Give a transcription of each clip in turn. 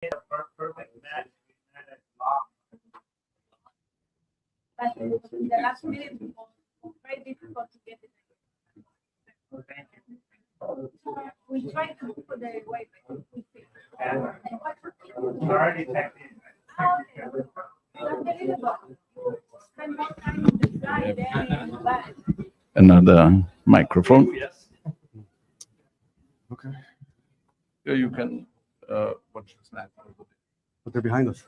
But in the last minute, it was very difficult to get it. We tried to look for the way. Already checked in. Spend more time in the sky than in the bed. Another microphone. Yes. Okay. Yeah, you can watch the snap. But they're behind us.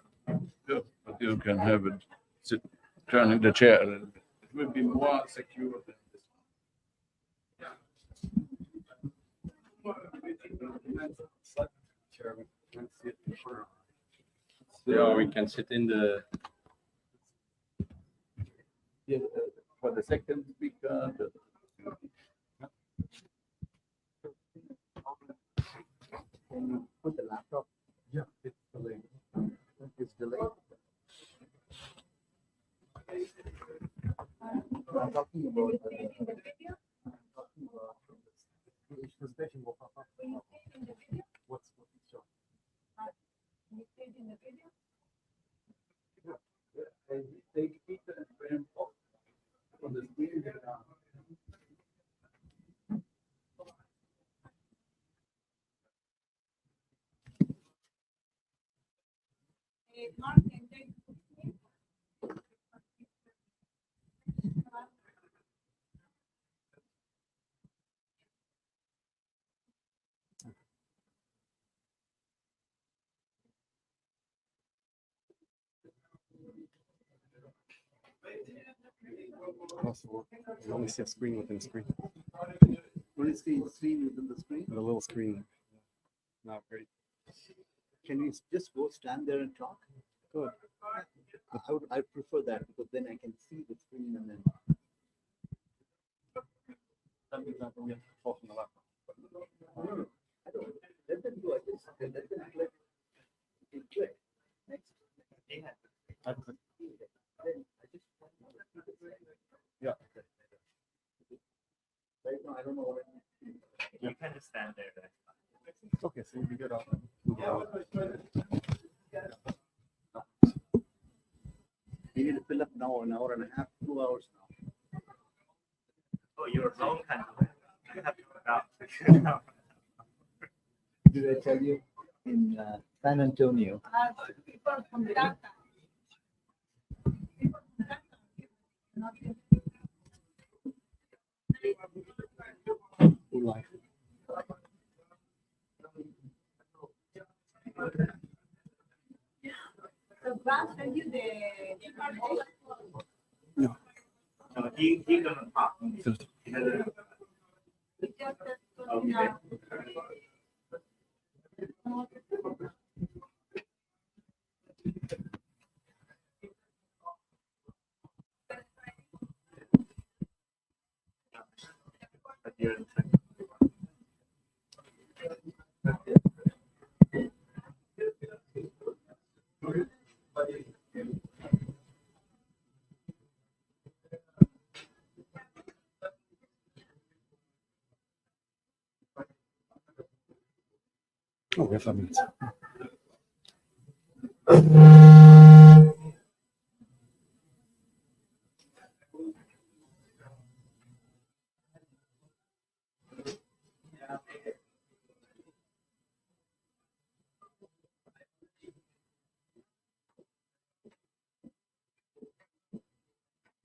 Yeah, but you can have it sit, turning the chair a little bit. It will be more secure than this Yeah, we can sit in the. Yeah, for the second speaker. Can you put the laptop? Yeah, it's delayed. It's delayed. I'm talking about the presentation will pop up. What's showing? Take Peter and Graham off on the screen. Across the world. You only see a screen within a screen. Only screen within the screen. The little screen. Not great. Can we just go stand there and talk? Good. I prefer that because then I can see the screen and then. That means that we have to talk on the laptop. I don't let them do. I just let them click. Click. Next. I think- Then I just. Yeah. Right now, I don't know what. You can just stand there. Okay, so you'll be good. We need to fill up now an hour and a half, 2 hours now. Oh, your own kind of. You have to look out. Did I tell you in San Antonio? People from Dhaka. People from Dhaka. Not Full life. So Brad sent you the No. He gonna talk. Just- we just Okay. But you're Oh, we have 5 minutes.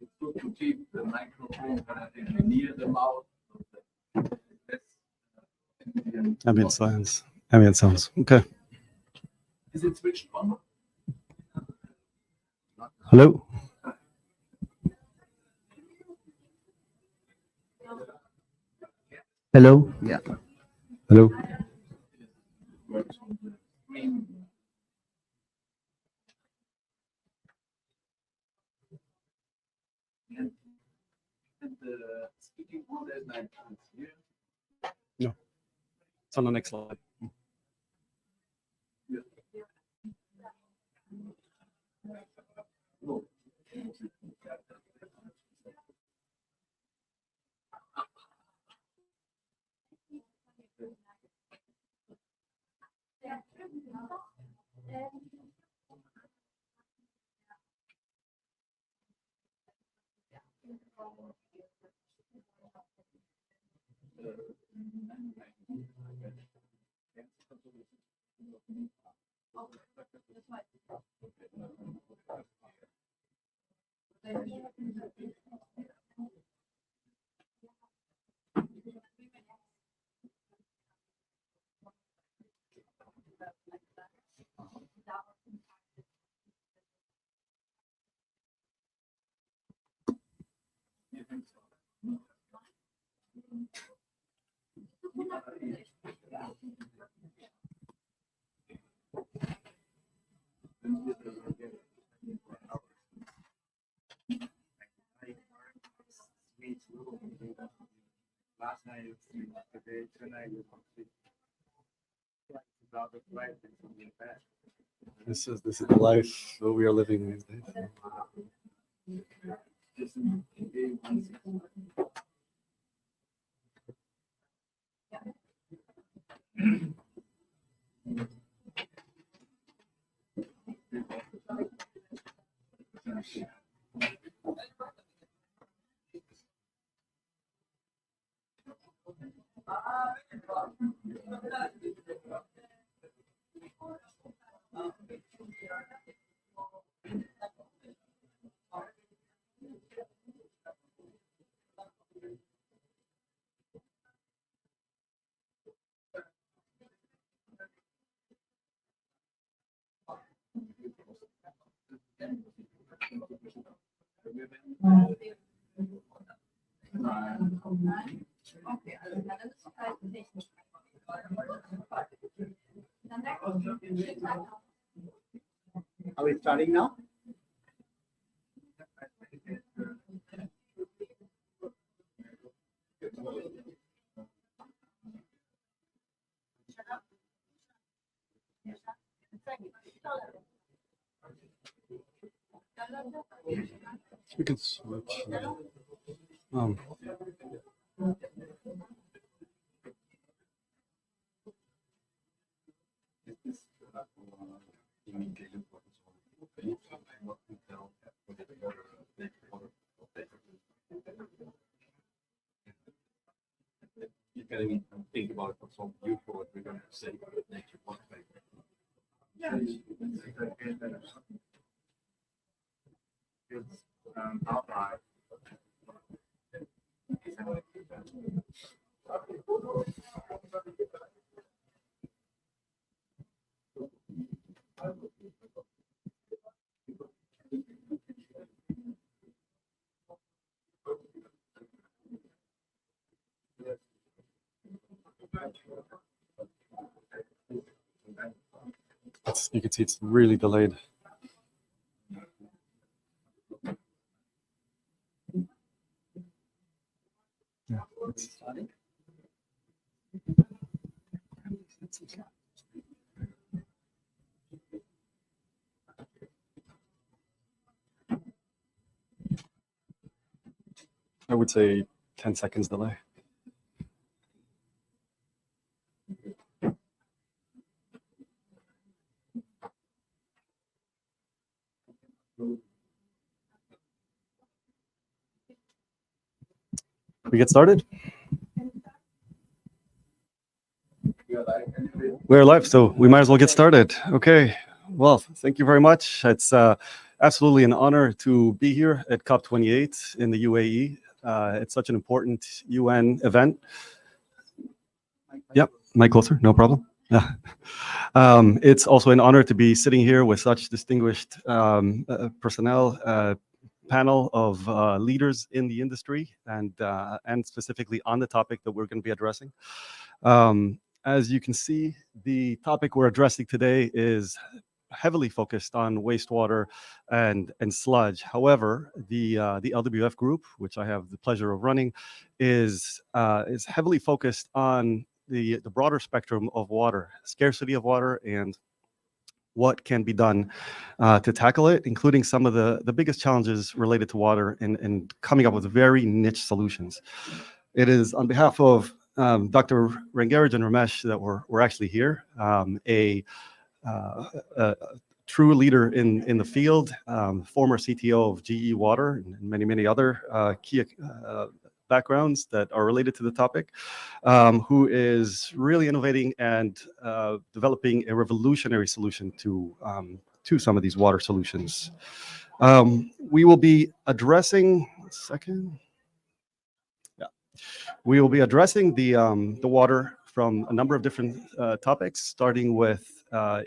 It's good to keep the microphone near the mouth. Ambient silence. Ambient sounds. Okay. Is it switched on? Hello. Hello. Yeah. Hello. Works on the screen. And the speaking one, there's 9 points here. It's on the next slide. Oh. Last night it was sweet, today, tonight it's complete. About the flight and something bad. This is the life that we are living these days. Are we starting now? We can switch. You can even think about what's so beautiful what we're going to say about nature. It's outline. You can see it's really delayed. Yeah. I would say 10 seconds delay. We get started? We're live, so we might as well get started. Okay, well, thank you very much. It's absolutely an honor to be here at COP28 in the UAE. It's such an important UN event. Yep, mic closer, no problem. Yeah. It's also an honor to be sitting here with such distinguished personnel, panel of leaders in the industry, and specifically on the topic that we're going to be addressing. As you can see, the topic we're addressing today is heavily focused on wastewater and sludge. However, the LWF group, which I have the pleasure of running, is heavily focused on the broader spectrum of water, scarcity of water, and what can be done to tackle it, including some of the biggest challenges related to water and coming up with very niche solutions. It is on behalf of Dr. Rangaraj and Ramesh that we're actually here, a true leader in the field, former CTO of GE Water and many other key backgrounds that are related to the topic, who is really innovating and developing a revolutionary solution to some of these water solutions. We will be addressing, we will be addressing the water from a number of different topics, starting with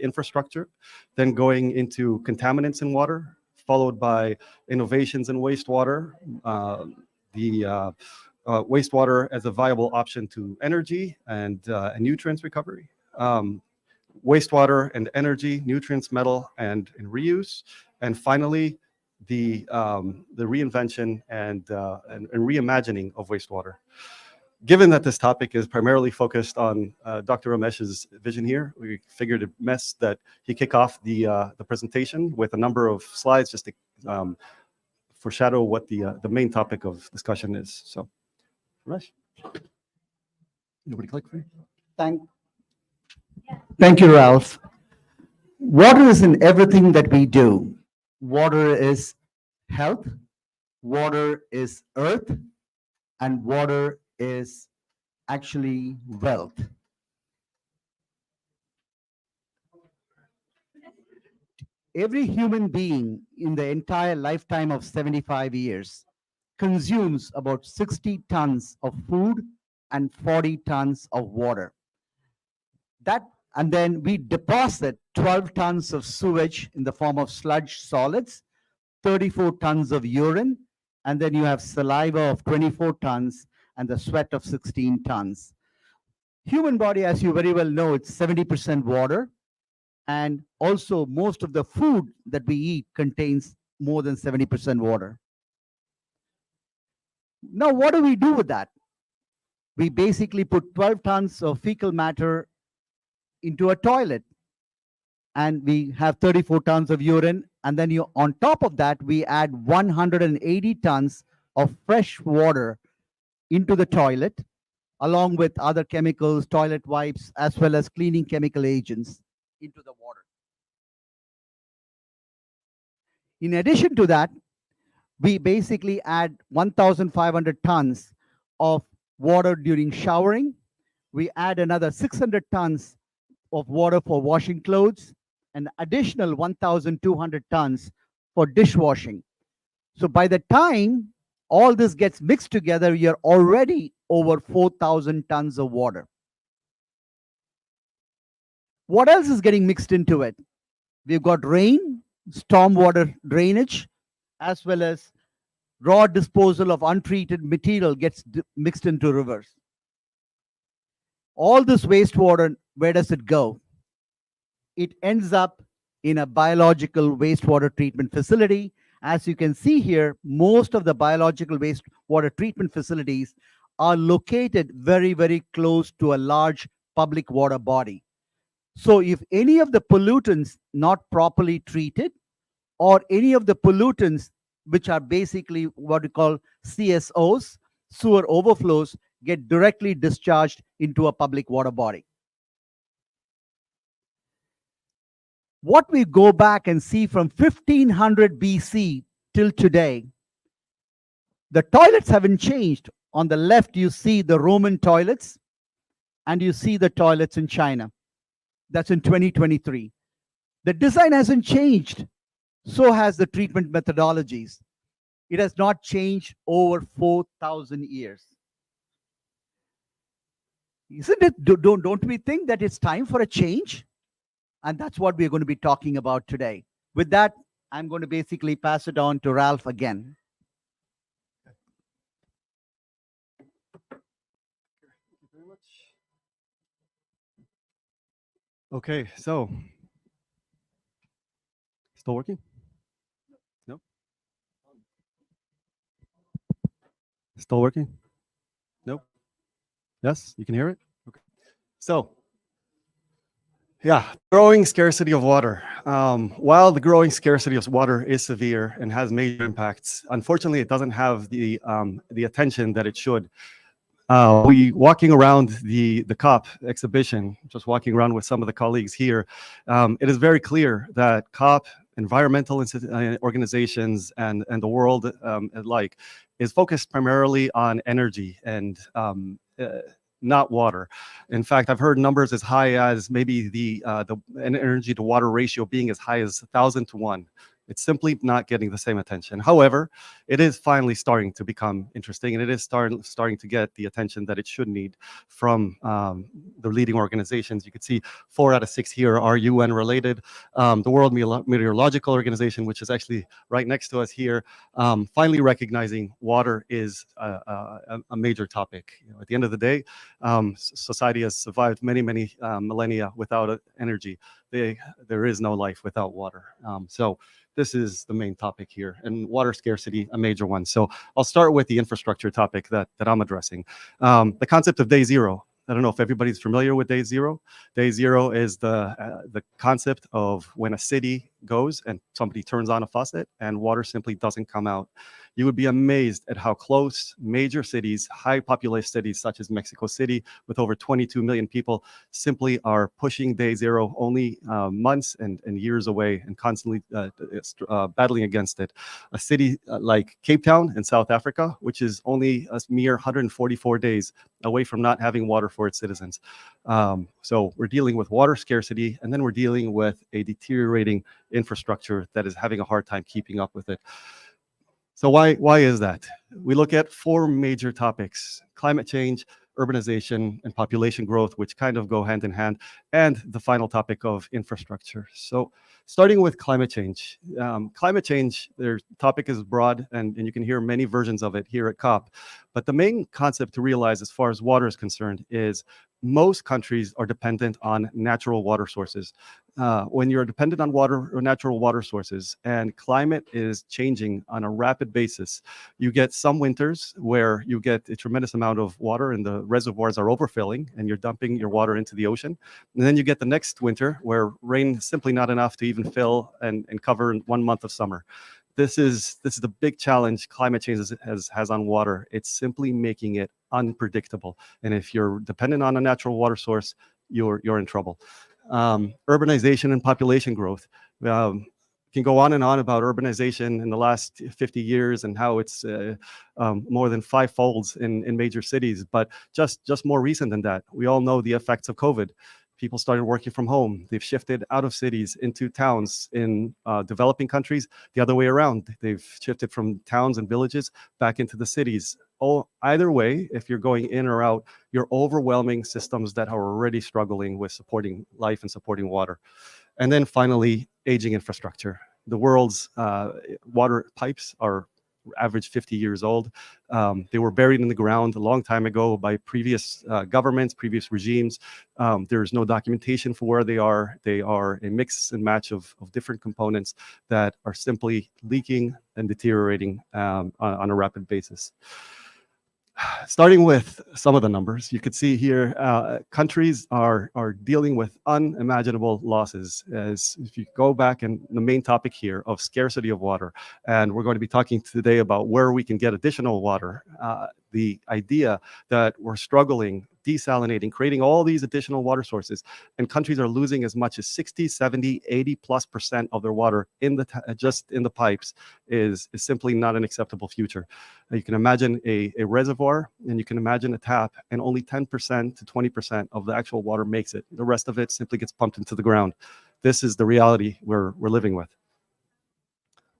infrastructure, then going into contaminants in water, followed by innovations in wastewater, the wastewater as a viable option to energy and nutrients recovery, wastewater and energy, nutrients, metal, and reuse, and finally the reinvention and reimagining of wastewater. Given that this topic is primarily focused on Dr. Ramesh's vision here, we figured it best that he kick off the presentation with a number of slides just to foreshadow what the main topic of discussion is. So, Ramesh, nobody click for you? Thank you, Ralph. Water is in everything that we do. Water is health, water is earth, and water is actually wealth. Every human being in the entire lifetime of 75 years consumes about 60 tons of food and 40 tons of water. And then we deposit 12 tons of sewage in the form of sludge solids, 34 tons of urine, and then you have saliva of 24 tons and the sweat of 16 tons. Human body, as you very well know, it's 70% water. And also most of the food that we eat contains more than 70% water. Now, what do we do with that? We basically put 12 tons of fecal matter into a toilet, and we have 34 tons of urine, and then on top of that, we add 180 tons of fresh water into the toilet, along with other chemicals, toilet wipes, as well as cleaning chemical agents into the water. In addition to that, we basically add 1,500 tons of water during showering. We add another 600 tons of water for washing clothes, and additional 1,200 tons for dishwashing. So by the time all this gets mixed together, you're already over 4,000 tons of water. What else is getting mixed into it? We've got rain, stormwater drainage, as well as raw disposal of untreated material gets mixed into rivers. All this wastewater, where does it go? It ends up in a biological wastewater treatment facility. As you can see here, most of the biological wastewater treatment facilities are located very, very close to a large public water body. So if any of the pollutants not properly treated, or any of the pollutants which are basically what we call CSOs, sewer overflows, get directly discharged into a public water body. What we go back and see from 1500 BC till today, the toilets haven't changed. On the left, you see the Roman toilets, and you see the toilets in China. That's in 2023. The design hasn't changed. So has the treatment methodologies. It has not changed over 4,000 years. Isn't it? Don't we think that it's time for a change? And that's what we're going to be talking about today. With that, I'm going to basically pass it on to Ralph again. Okay, so still working? No? Still working? Nope. Yes, you can hear it? Okay. So, yeah, growing scarcity of water. While the growing scarcity of water is severe and has major impacts, unfortunately, it doesn't have the attention that it should. We walking around the COP exhibition, just walking around with some of the colleagues here, it is very clear that COP, environmental organizations, and the world alike is focused primarily on energy and not water. In fact, I've heard numbers as high as maybe the energy to water ratio being as high as 1,000 to 1. It's simply not getting the same attention. However, it is finally starting to become interesting, and it is starting to get the attention that it should need from the leading organizations. You can see 4 out of 6 here are UN related. The World Meteorological Organization, which is actually right next to us here, finally recognizing water is a major topic. You know, at the end of the day, society has survived many millennia without energy. There is no life without water. So this is the main topic here, and water scarcity, a major one. So I'll start with the infrastructure topic that I'm addressing. The concept of day zero. I don't know if everybody's familiar with day zero. Day zero is the concept of when a city goes and somebody turns on a faucet and water simply doesn't come out. You would be amazed at how close major cities, high population cities such as Mexico City with over 22 million people, simply are pushing day zero only months and years away, and constantly battling against it. A city like Cape Town in South Africa, which is only a mere 144 days away from not having water for its citizens. So we're dealing with water scarcity, and then we're dealing with a deteriorating infrastructure that is having a hard time keeping up with it. So why is that? We look at 4 major topics: climate change, urbanization, and population growth, which kind of go hand in hand, and the final topic of infrastructure. So starting with climate change. Climate change, their topic is broad, and you can hear many versions of it here at COP. But the main concept to realize as far as water is concerned is most countries are dependent on natural water sources. When you're dependent on water or natural water sources, and climate is changing on a rapid basis, you get some winters where you get a tremendous amount of water and the reservoirs are overfilling and you're dumping your water into the ocean. And then you get the next winter where rain is simply not enough to even fill and cover 1 month of summer. This is the big challenge climate change has on water. It's simply making it unpredictable. And if you're dependent on a natural water source, you're in trouble. Urbanization and population growth. Can go on and on about urbanization in the last 50 years and how it's more than 5-fold in major cities. But just more recent than that, we all know the effects of COVID. People started working from home. They've shifted out of cities into towns. In developing countries, the other way around. They've shifted from towns and villages back into the cities. Either way, if you're going in or out, you're overwhelming systems that are already struggling with supporting life and supporting water. And then finally, aging infrastructure. The world's water pipes are average 50 years old. They were buried in the ground a long time ago by previous governments, previous regimes. There's no documentation for where they are. They are a mix and match of different components that are simply leaking and deteriorating on a rapid basis. Starting with some of the numbers, you could see here, countries are dealing with unimaginable losses. As if you go back, and the main topic here of scarcity of water, and we're going to be talking today about where we can get additional water. The idea that we're struggling, desalinating, creating all these additional water sources, and countries are losing as much as 60, 70, 80+% of their water just in the pipes is simply not an acceptable future. You can imagine a reservoir, and you can imagine a tap, and only 10% to 20% of the actual water makes it. The rest of it simply gets pumped into the ground. This is the reality we're living with.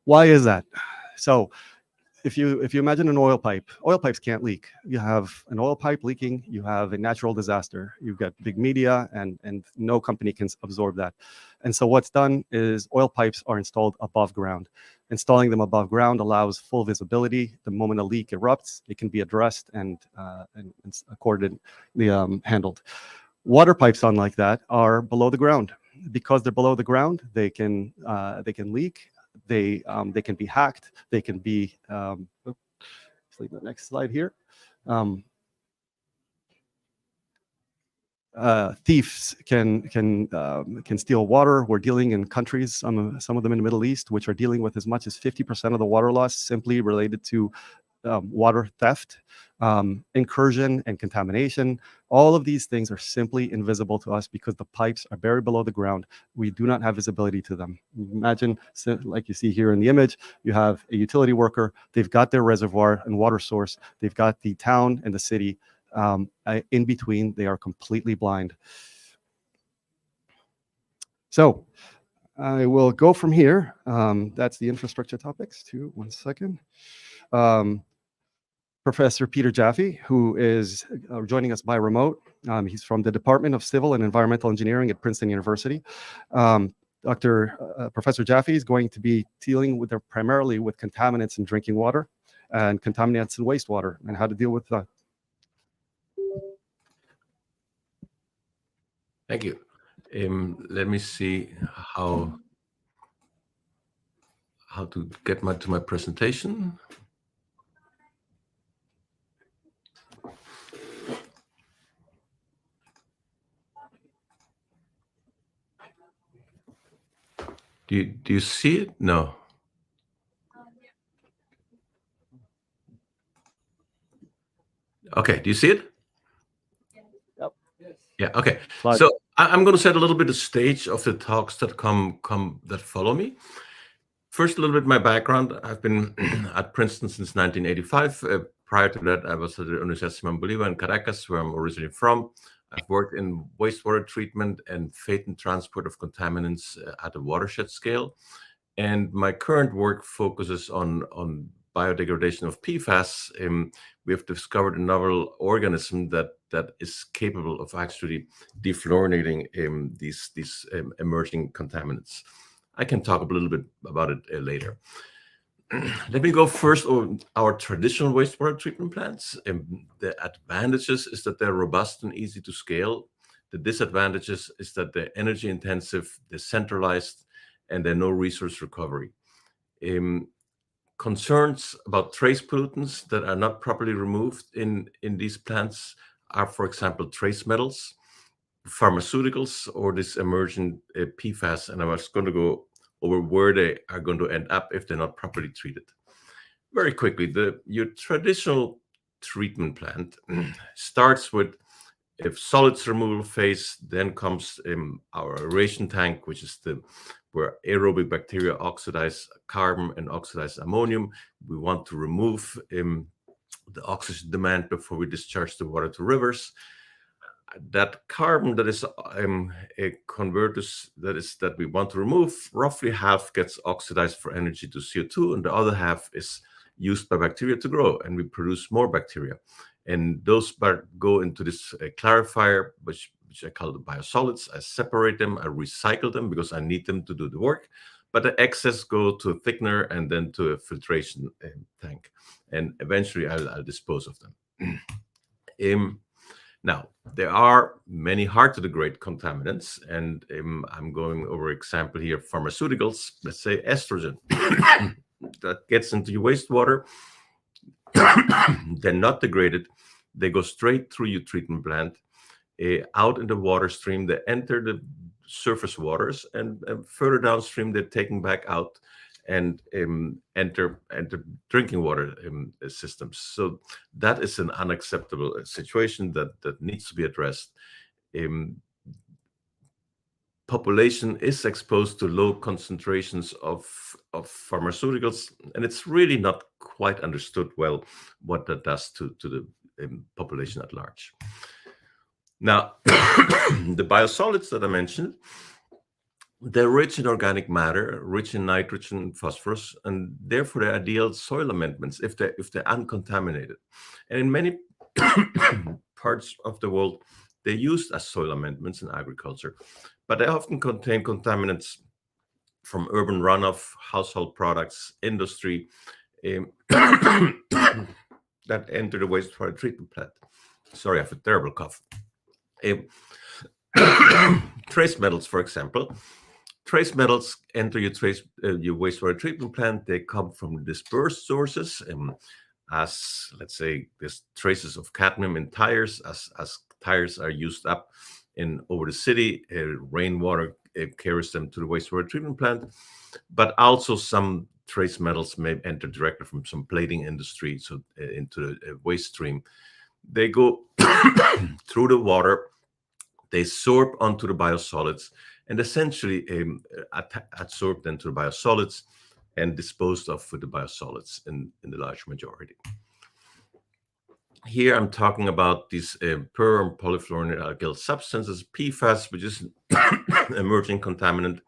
Why is that? So if you imagine an oil pipes can't leak. You have an oil pipe leaking, you have a natural disaster. You've got big media, and no company can absorb that. And so what's done is oil pipes are installed above ground. Installing them above ground allows full visibility. The moment a leak erupts, it can be addressed and accordingly handled. Water pipes, unlike that, are below the ground. Because they're below the ground, they can leak. They can be hacked. They can be. Let's leave the next slide here. Thieves can steal water. We're dealing in countries, some of them in the Middle East, which are dealing with as much as 50% of the water loss simply related to water theft, incursion and contamination. All of these things are simply invisible to us because the pipes are buried below the ground. We do not have visibility to them. Imagine, like you see here in the image, you have a utility worker, they've got their reservoir and water source, they've got the town and the city. In between, they are completely blind. So I will go from here. That's the infrastructure topics to 1 second. Professor Peter Jaffe, who is joining us by remote. He's from the Department of Civil and Environmental Engineering at Princeton University. Professor Jaffe is going to be dealing with primarily with contaminants in drinking water and contaminants in wastewater and how to deal with that. Thank you. Let me see how to get to my presentation. Do you see it? No. Okay. Do you see it? Yep. Yeah. Okay. Slide. So I'm going to set a little bit of stage of the talks that that follow me. First, a little bit my background. I've been at Princeton since 1985. Prior to that, I was at the Universidad Simón Bolívar in Caracas, where I'm originally from. I've worked in wastewater treatment and fate and transport of contaminants at a watershed scale. And my current work focuses on biodegradation of PFAS. We have discovered a novel organism that is capable of actually defluorinating these emerging contaminants. I can talk a little bit about it later. Let me go first on our traditional wastewater treatment plants. The advantages is that they're robust and easy to scale. The disadvantages is that they're energy intensive, they're centralized, and they're no resource recovery. Concerns about trace pollutants that are not properly removed in these plants are, for example, trace metals, pharmaceuticals, or this emergent PFAS. And I was going to go over where they are going to end up if they're not properly treated. Very quickly, your traditional treatment plant starts with a solids removal phase, then comes our aeration tank, which is where aerobic bacteria oxidize carbon and oxidize ammonium. We want to remove the oxygen demand before we discharge the water to rivers. That carbon that is a converters that we want to remove, roughly half gets oxidized for energy to CO2, and the other half is used by bacteria to grow, and we produce more bacteria. And those go into this clarifier, which I call the biosolids. I separate them, I recycle them because I need them to do the work. But the excess go to a thickener and then to a filtration tank. And eventually I'll dispose of them. Now, there are many hard-to-degrade contaminants, and I'm going over example here, pharmaceuticals, let's say estrogen, that gets into your wastewater. They're not degraded. They go straight through your treatment plant, out in the water stream. They enter the surface waters, and further downstream, they're taken back out and enter drinking water systems. So that is an unacceptable situation that needs to be addressed. Population is exposed to low concentrations of pharmaceuticals, and it's really not quite understood well what that does to the population at large. Now, the biosolids that I mentioned, they're rich in organic matter, rich in nitrogen, phosphorus, and therefore they're ideal soil amendments if they're uncontaminated. And in many parts of the world, they're used as soil amendments in agriculture, but they often contain contaminants from urban runoff, household products, industry, that enter the wastewater treatment plant. Sorry, I have a terrible cough. Trace metals, for example. Trace metals enter your wastewater treatment plant. They come from dispersed sources, as let's say there's traces of cadmium in tires, as tires are used up over the city. Rainwater carries them to the wastewater treatment plant, but also some trace metals may enter directly from some plating industry, so into the waste stream. They go through the water, they sorb onto the biosolids, and essentially adsorbed into the biosolids and disposed of with the biosolids in the large majority. Here I'm talking about these per and polyfluorinated alkyl substances, PFAS, which is an emerging contaminant.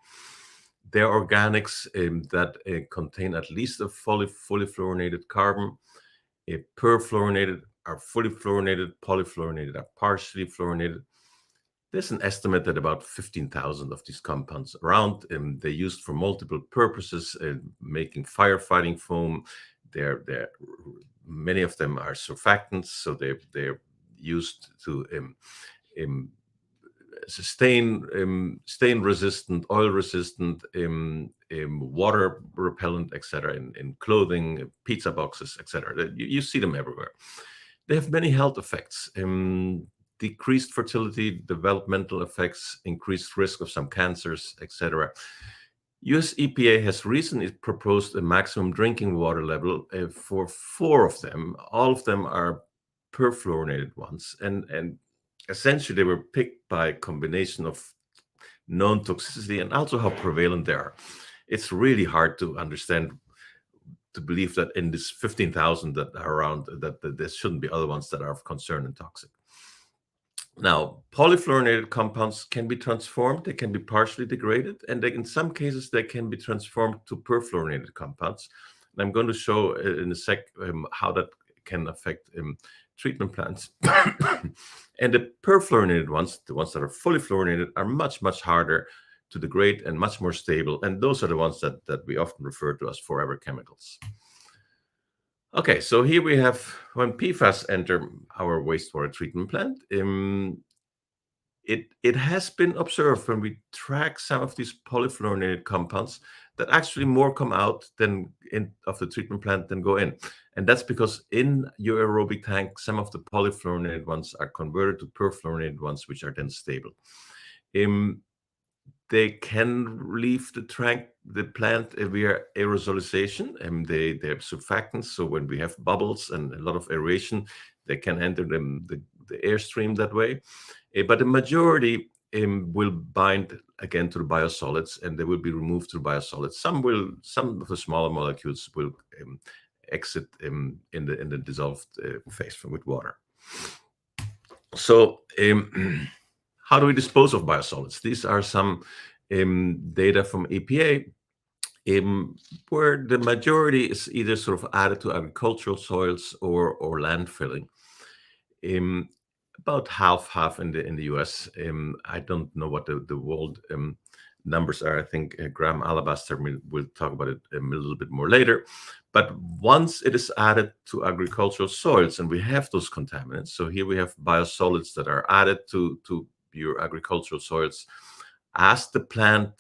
They're organics that contain at least a fully fluorinated carbon. Perfluorinated are fully fluorinated, polyfluorinated are partially fluorinated. There's an estimate that about 15,000 of these compounds around. They're used for multiple purposes, making firefighting foam. Many of them are surfactants, so they're used to stain resistant, oil resistant, water repellent, etc. in clothing, pizza boxes, etc. You see them everywhere. They have many health effects. Decreased fertility, developmental effects, increased risk of some cancers, etc. US EPA has recently proposed a maximum drinking water level for 4 of them. All of them are perfluorinated ones, and essentially they were picked by a combination of known toxicity and also how prevalent they are. It's really hard to understand, to believe that in this 15,000 that are around, that there shouldn't be other ones that are of concern and toxic. Now, polyfluorinated compounds can be transformed, they can be partially degraded, and in some cases they can be transformed to perfluorinated compounds. And I'm going to show in a sec how that can affect treatment plants. And the perfluorinated ones, the ones that are fully fluorinated, are much, much harder to degrade and much more stable. And those are the ones that we often refer to as forever chemicals. Okay, so here we have when PFAS enter our wastewater treatment plant. It has been observed when we track some of these polyfluorinated compounds that actually more come out of the treatment plant than go in. And that's because in your aerobic tank, some of the polyfluorinated ones are converted to perfluorinated ones, which are then stable. They can leave the plant via aerosolization, and they have surfactants. So when we have bubbles and a lot of aeration, they can enter the airstream that way. But the majority will bind again to the biosolids, and they will be removed through biosolids. Some of the smaller molecules will exit in the dissolved phase with water. So how do we dispose of biosolids? These are some data from EPA, where the majority is either sort of added to agricultural soils or landfilling. About half in the US. I don't know what the world numbers are. I think Graham Alabaster will talk about it a little bit more later. But once it is added to agricultural soils, and we have those contaminants, so here we have biosolids that are added to your agricultural soils. As the plant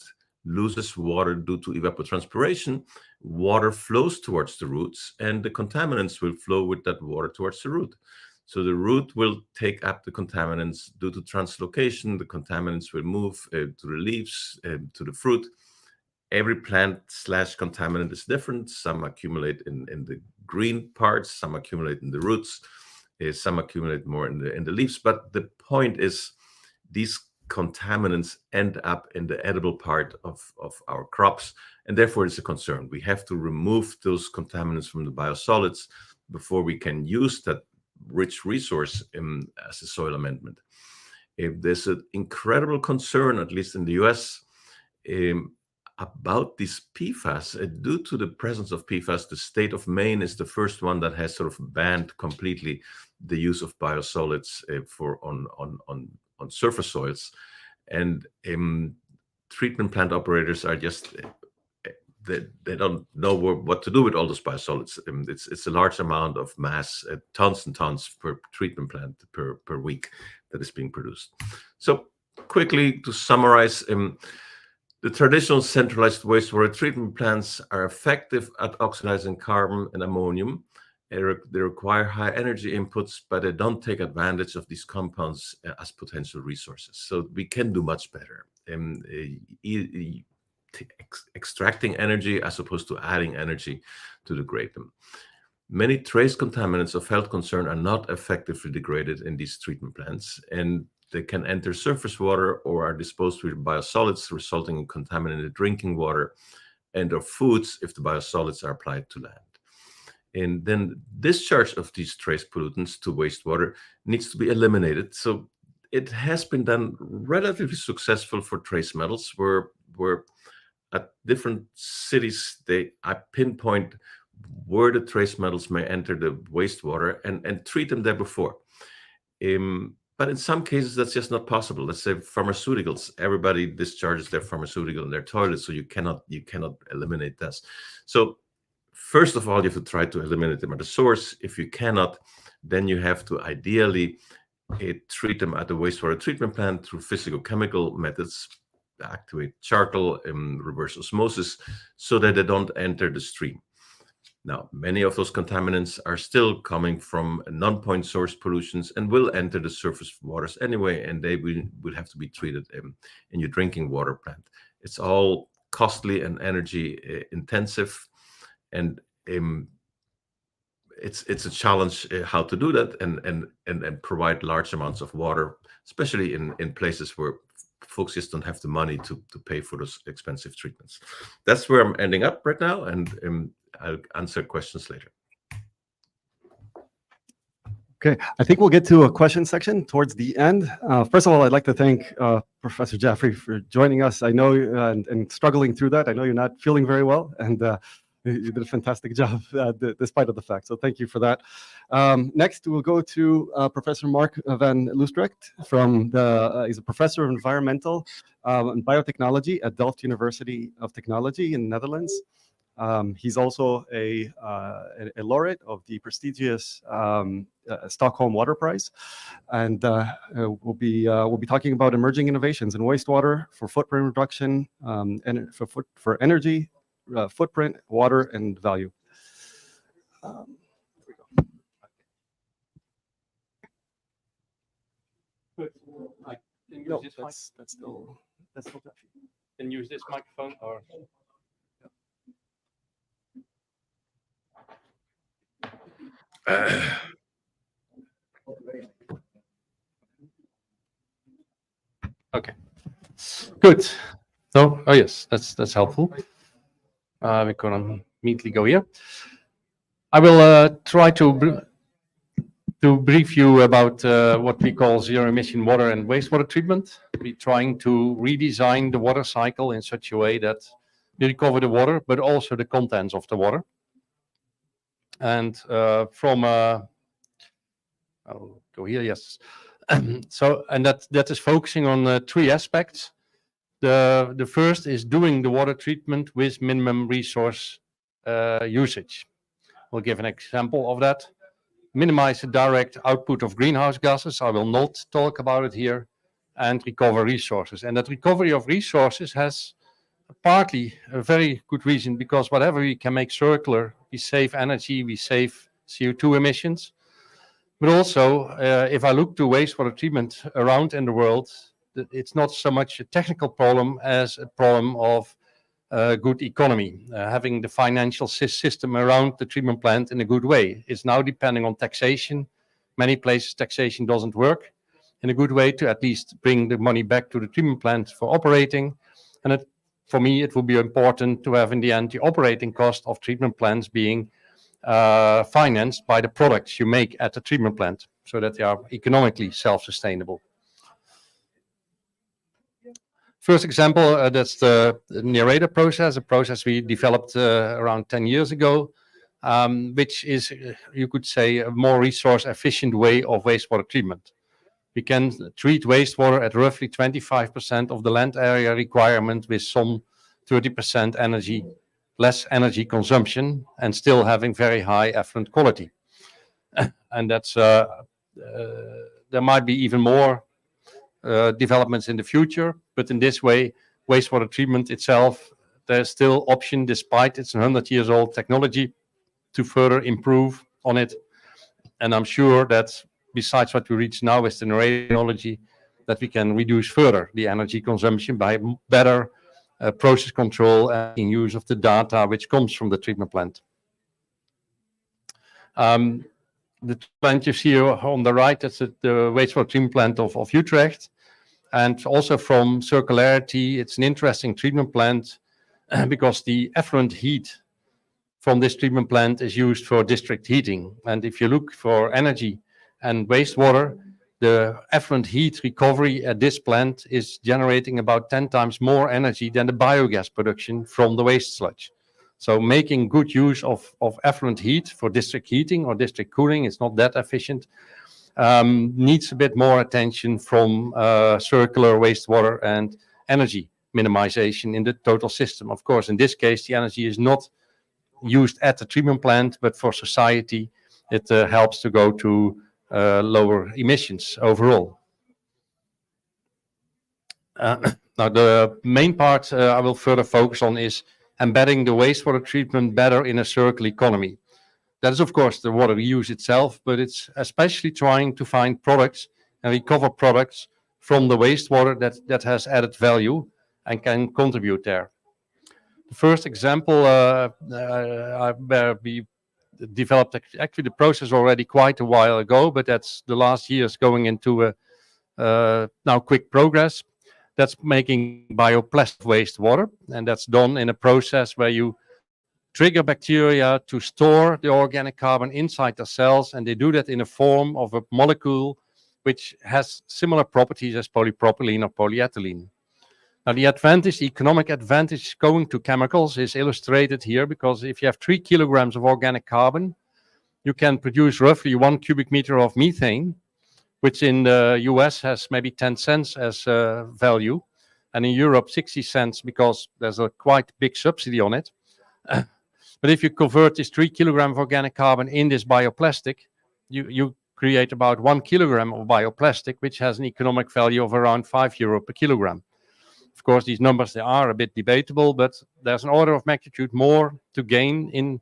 loses water due to evapotranspiration, water flows towards the roots, and the contaminants will flow with that water towards the root. So the root will take up the contaminants due to translocation. The contaminants will move to the leaves, to the fruit. Every plant/contaminant is different. Some accumulate in the green parts, some accumulate in the roots, some accumulate more in the leaves. But the point is, these contaminants end up in the edible part of our crops, and therefore it's a concern. We have to remove those contaminants from the biosolids before we can use that rich resource as a soil amendment. There's an incredible concern, at least in the US, about these PFAS. Due to the presence of PFAS, the state of Maine is the first one that has sort of banned completely the use of biosolids on surface soils. And treatment plant operators are just they don't know what to do with all those biosolids. It's a large amount of mass, tons and tons per treatment plant per week that is being produced. So quickly to summarize, the traditional centralized wastewater treatment plants are effective at oxidizing carbon and ammonium. They require high energy inputs, but they don't take advantage of these compounds as potential resources. So we can do much better. extracting energy as opposed to adding energy to degrade them. Many trace contaminants of health concern are not effectively degraded in these treatment plants, and they can enter surface water or are disposed with biosolids, resulting in contaminated drinking water and or foods if the biosolids are applied to land. And then discharge of these trace pollutants to wastewater needs to be eliminated. So it has been done relatively successful for trace metals, where at different cities I pinpoint where the trace metals may enter the wastewater and treat them there before. But in some cases, that's just not possible. Let's say pharmaceuticals, everybody discharges their pharmaceutical in their toilets, so you cannot eliminate this. So first of all, you have to try to eliminate them at the source. If you cannot, then you have to ideally treat them at the wastewater treatment plant through physicochemical methods, activate charcoal and reverse osmosis, so that they don't enter the stream. Now, many of those contaminants are still coming from non-point source pollutions and will enter the surface waters anyway, and they will have to be treated in your drinking water plant. It's all costly and energy intensive, and it's a challenge how to do that and provide large amounts of water, especially in places where folks just don't have the money to pay for those expensive treatments. That's where I'm ending up right now, and I'll answer questions later. Okay, I think we'll get to a question section towards the end. First of all, I'd like to thank Professor Jaffrey for joining us. I know and struggling through that. I know you're not feeling very well, and you did a fantastic job despite of the fact. So thank you for that. Next, we'll go to Professor Mark van Loosdrecht he's a professor of environmental and biotechnology at Delft University of Technology in the Netherlands. He's also a laureate of the prestigious Stockholm Water Prize, and we'll be talking about emerging innovations in wastewater for footprint reduction and for energy, footprint, water, and value. Here we go. I can use No, this that's still can use this microphone or okay. Good. So, oh yes, that's helpful. We can immediately go here. I will try to brief you about what we call zero emission water and wastewater treatment. We're trying to redesign the water cycle in such a way that we recover the water, but also the contents of the water. And I'll go here, yes. So, and that is focusing on three aspects. The first is doing the water treatment with minimum resource usage. We'll give an example of that. Minimize the direct output of greenhouse gases. I will not talk about it here. And recover resources. And that recovery of resources has partly a very good reason, because whatever we can make circular, we save energy, we save CO2 emissions. But also, if I look to wastewater treatment around in the world, it's not so much a technical problem as a problem of good economy, having the financial system around the treatment plant in a good way. It's now depending on taxation. Many places taxation doesn't work in a good way to at least bring the money back to the treatment plant for operating. And for me, it will be important to have in the end the operating cost of treatment plants being financed by the products you make at the treatment plant, so that they are economically self-sustainable. First example, that's the Narrator process, a process we developed around 10 years ago, which is, you could say, a more resource efficient way of wastewater treatment. We can treat wastewater at roughly 25% of the land area requirement with some 30% less energy consumption, and still having very high effluent quality. And that's, there might be even more developments in the future, but in this way, wastewater treatment itself, there's still option, despite it's 100 years old technology, to further improve on it. And I'm sure that besides what we reach now with the Narrator technology, that we can reduce further the energy consumption by better process control and in use of the data which comes from the treatment plant. The plant you see on the right, that's the wastewater treatment plant of Utrecht. And also from circularity, it's an interesting treatment plant because the effluent heat from this treatment plant is used for district heating. And if you look for energy and wastewater, the effluent heat recovery at this plant is generating about 10 times more energy than the biogas production from the waste sludge. So making good use of effluent heat for district heating or district cooling is not that efficient. Needs a bit more attention from circular wastewater and energy minimization in the total system. Of course, in this case, the energy is not used at the treatment plant, but for society, it helps to go to lower emissions overall. Now, the main part I will further focus on is embedding the wastewater treatment better in a circular economy. That is, of course, the water use itself, but it's especially trying to find products and recover products from the wastewater that has added value and can contribute there. The first example where we developed actually the process already quite a while ago, but that's the last years going into now quick progress. That's making bioplastic wastewater, and that's done in a process where you trigger bacteria to store the organic carbon inside the cells, and they do that in a form of a molecule which has similar properties as polypropylene or polyethylene. Now, the advantage, economic advantage going to chemicals is illustrated here, because if you have 3 kilograms of organic carbon, you can produce roughly 1 cubic meter of methane, which in the US has maybe 10 cents as value, and in Europe 60 cents because there's a quite big subsidy on it. But if you convert this 3 kilogram of organic carbon in this bioplastic, you create about 1 kilogram of bioplastic, which has an economic value of around €5 per kilogram. Of course, these numbers, they are a bit debatable, but there's an order of magnitude more to gain in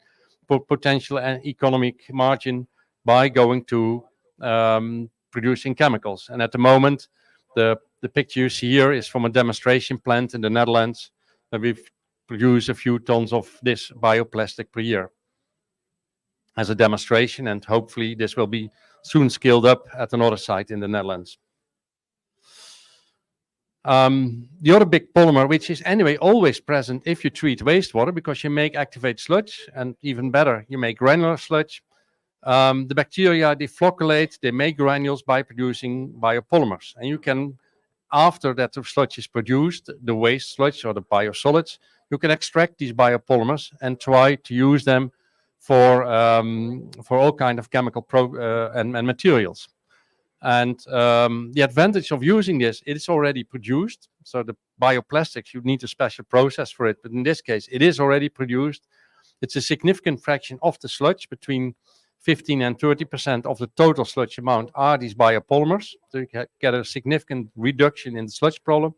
potential and economic margin by going to producing chemicals. And at the moment, the picture you see here is from a demonstration plant in the Netherlands, where we've produced a few tons of this bioplastic per year as a demonstration, and hopefully this will be soon scaled up at another site in the Netherlands. The other big polymer, which is anyway always present if you treat wastewater, because you make activated sludge, and even better, you make granular sludge. The bacteria, they flocculate, they make granules by producing biopolymers. And you can, after that the sludge is produced, the waste sludge or the biosolids, you can extract these biopolymers and try to use them for all kind of chemical and materials. And the advantage of using this, it is already produced. So the bioplastics, you need a special process for it. But in this case, it is already produced. It's a significant fraction of the sludge, between 15 and 30% of the total sludge amount are these biopolymers. So you get a significant reduction in the sludge problem.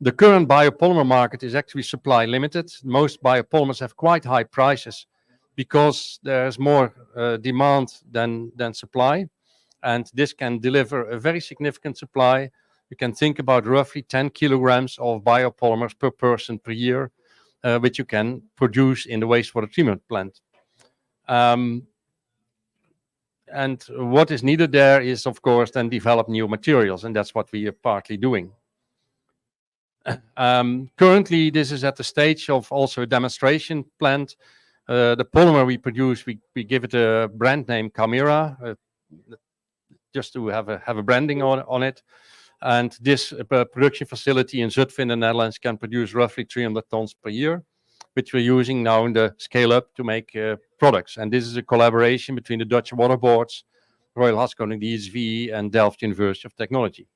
The current biopolymer market is actually supply limited. Most biopolymers have quite high prices because there's more demand than supply. And this can deliver a very significant supply. You can think about roughly 10 kilograms of biopolymers per person per year, which you can produce in the wastewater treatment plant. And what is needed there is, of course, then develop new materials, and that's what we are partly doing. Currently, this is at the stage of also a demonstration plant. The polymer we produce, we give it a brand name, Camera, just to have a branding on it. And this production facility in Zutphen in the Netherlands can produce roughly 300 tons per year, which we're using now in the scale-up to make products. And this is a collaboration between the Dutch Water Boards, Royal Haskoning, the ESV, and Delft University of Technology.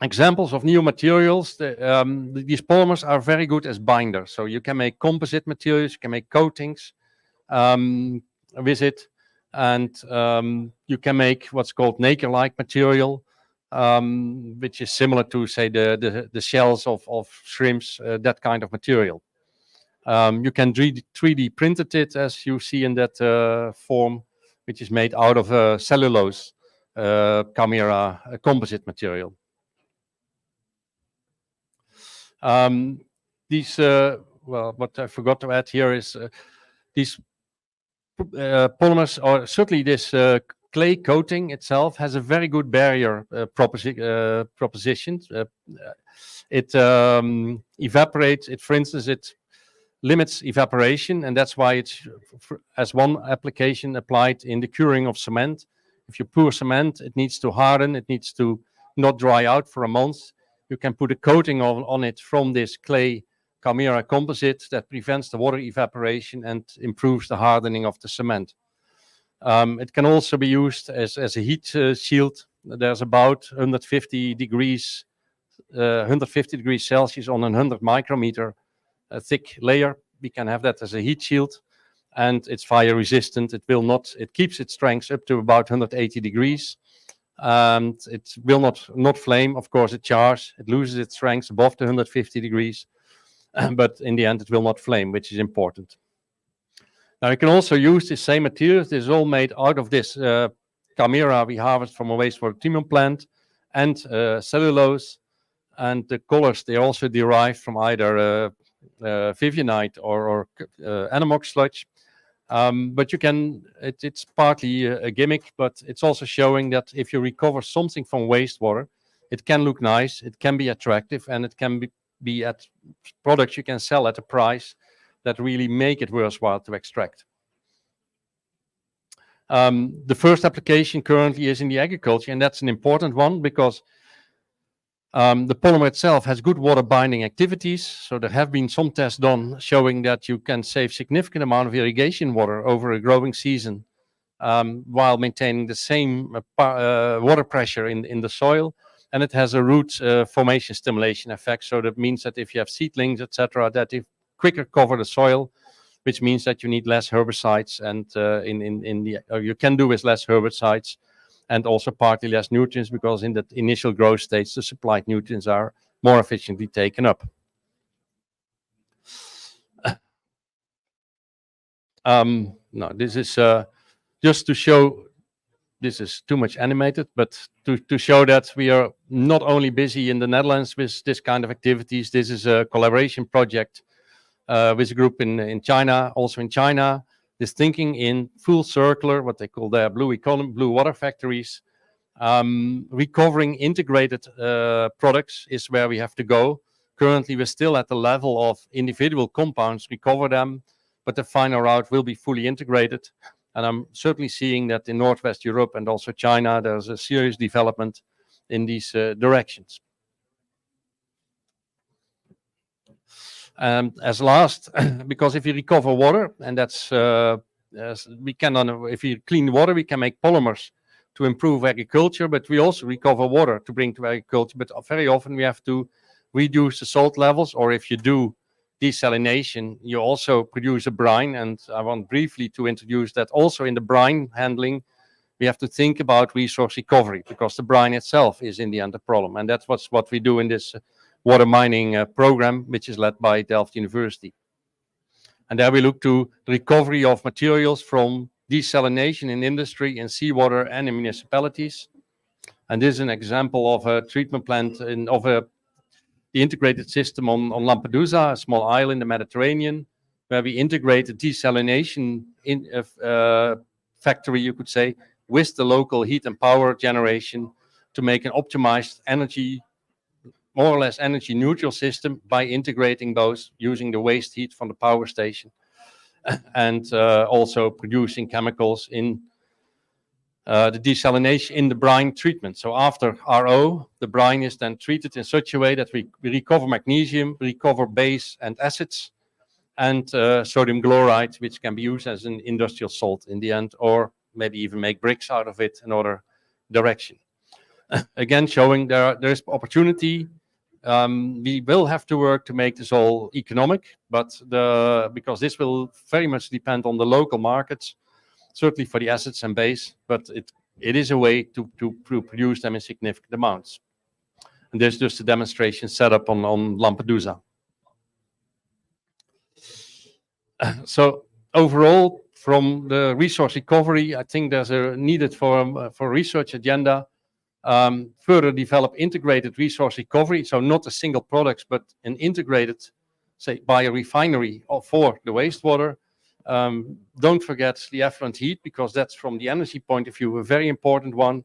Examples of new materials, these polymers are very good as binders. So you can make composite materials, you can make coatings with it, and you can make what's called nacre-like material, which is similar to, say, the shells of shrimps, that kind of material. You can 3D printed it, as you see in that form, which is made out of cellulose Camera composite material. These, well, what I forgot to add here is these polymers, or certainly this clay coating itself, has a very good barrier proposition. It evaporates. It, for instance, it limits evaporation, and that's why it's, as one application, applied in the curing of cement. If you pour cement, it needs to harden. It needs to not dry out for a month. You can put a coating on it from this clay Chimera composite that prevents the water evaporation and improves the hardening of the cement. It can also be used as a heat shield. There's about 150 degrees Celsius on a 100 micrometer thick layer. We can have that as a heat shield, and it's fire resistant. It will not. It keeps its strength up to about 180 degrees. And it will not flame. Of course, it chars. It loses its strength above the 150 degrees. But in the end, it will not flame, which is important. Now, you can also use the same materials. This is all made out of this chimera we harvest from a wastewater treatment plant, and cellulose. And the colors, they are also derived from either Vivianite or Anamox sludge. But you can, it's partly a gimmick, but it's also showing that if you recover something from wastewater, it can look nice, it can be attractive, and it can be at products you can sell at a price that really make it worthwhile to extract. The first application currently is in the agriculture, and that's an important one because the polymer itself has good water binding activities. So there have been some tests done showing that you can save significant amount of irrigation water over a growing season while maintaining the same water pressure in the soil. And it has a root formation stimulation effect. So that means that if you have seedlings, etc., that they quicker cover the soil, which means that you need less herbicides, and you can do with less herbicides, and also partly less nutrients, because in the initial growth stage, the supplied nutrients are more efficiently taken up. No, this is just to show. This is too much animated, but to show that we are not only busy in the Netherlands with this kind of activities. This is a collaboration project with a group in China, also in China. This thinking in full circular, what they call their blue economy, blue water factories. Recovering integrated products is where we have to go. Currently, we're still at the level of individual compounds, recover them, but the final route will be fully integrated. And I'm certainly seeing that in Northwest Europe and also China, there's a serious development in these directions. As last, because if you recover water, and that's we can, if you clean water, we can make polymers to improve agriculture, but we also recover water to bring to agriculture. But very often we have to reduce the salt levels, or if you do desalination, you also produce a brine. And I want briefly to introduce that also in the brine handling, we have to think about resource recovery, because the brine itself is in the end a problem. And that's what we do in this water mining program, which is led by Delft University. And there we look to the recovery of materials from desalination in industry, in seawater, and in municipalities. And this is an example of a treatment plant the integrated system on Lampedusa, a small island in the Mediterranean, where we integrate the desalination factory, you could say, with the local heat and power generation to make an optimized energy, more or less energy neutral system by integrating those using the waste heat from the power station and also producing chemicals in the desalination in the brine treatment. So after RO, the brine is then treated in such a way that we recover magnesium, recover base and acids, and sodium chloride, which can be used as an industrial salt in the end, or maybe even make bricks out of it, another direction. Again, showing there is opportunity. We will have to work to make this all economic, but because this will very much depend on the local markets, certainly for the acids and base, but it is a way to produce them in significant amounts. And there's just a demonstration set up on Lampedusa. So overall, from the resource recovery, I think there's a needed for a research agenda further develop integrated resource recovery, so not a single product, but an integrated, say, biorefinery for the wastewater. Don't forget the effluent heat, because that's, from the energy point of view, a very important one.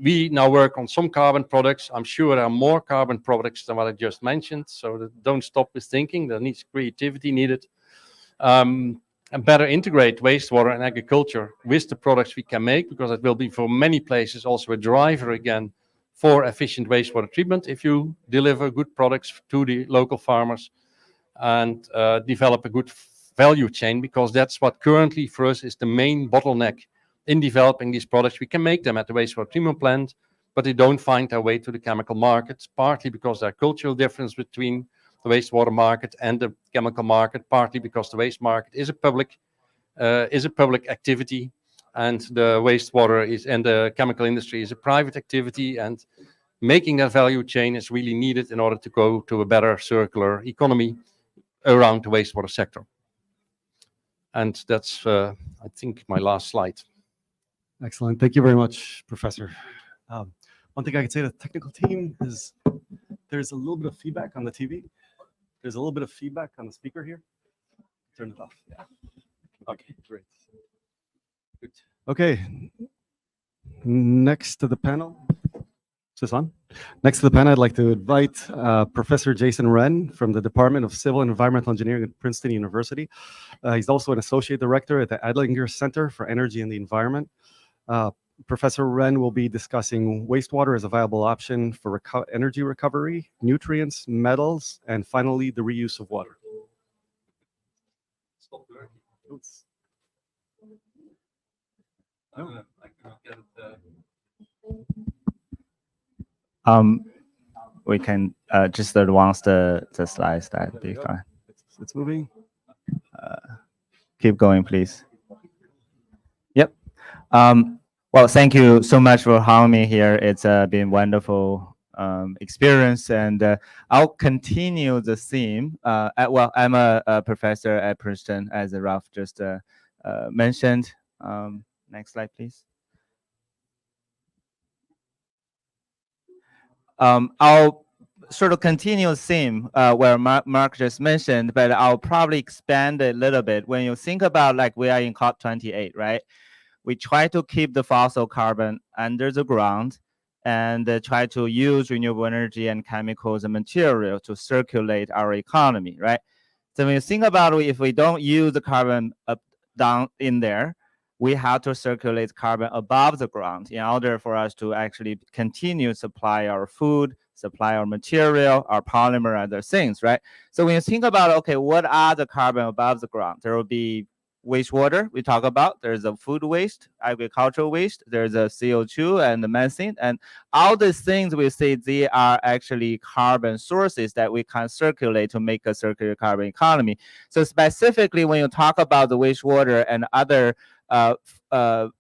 We now work on some carbon products. I'm sure there are more carbon products than what I just mentioned, so don't stop with thinking. There needs creativity needed. And better integrate wastewater and agriculture with the products we can make, because it will be for many places also a driver again for efficient wastewater treatment if you deliver good products to the local farmers and develop a good value chain, because that's what currently for us is the main bottleneck in developing these products. We can make them at the wastewater treatment plant, but they don't find their way to the chemical markets, partly because there are cultural differences between the wastewater market and the chemical market, partly because the waste market is a public activity, and the wastewater is, and the chemical industry is a private activity, and making that value chain is really needed in order to go to a better circular economy around the wastewater sector. And that's, I think, my last slide. Excellent. Thank you very much, Professor. One thing I could say to the technical team is there's a little bit of feedback on the TV. There's a little bit of feedback on the speaker here. Turn it off. Yeah. Okay, great. Good. Okay. Next to the panel. Is this on? Next to the panel, I'd like to invite Professor Jason Wren from the Department of Civil and Environmental Engineering at Princeton University. He's also an associate director at the Adlinger Center for Energy and the Environment. Professor Wren will be discussing wastewater as a viable option for energy recovery, nutrients, metals, and finally, the reuse of water. Oops. We can just advance the slides. That'd be fine. It's moving. Keep going, please. Yep. Well, thank you so much for having me here. It's been wonderful experience, and I'll continue the theme. Well, I'm a professor at Princeton, as Ralph just mentioned. Next slide, please. I'll sort of continue the theme where Mark just mentioned, but I'll probably expand a little bit. When you think about, like, we are in COP28, right? We try to keep the fossil carbon under the ground and try to use renewable energy and chemicals and material to circulate our economy, right? So when you think about it, if we don't use the carbon up down in there, we have to circulate carbon above the ground in order for us to actually continue supply our food, supply our material, our polymer, other things, right? So when you think about, okay, what are the carbon above the ground? There will be wastewater we talk about. There's a food waste, agricultural waste, there's a CO2 and the methane, and all these things we say they are actually carbon sources that we can circulate to make a circular carbon economy. So specifically when you talk about the wastewater and other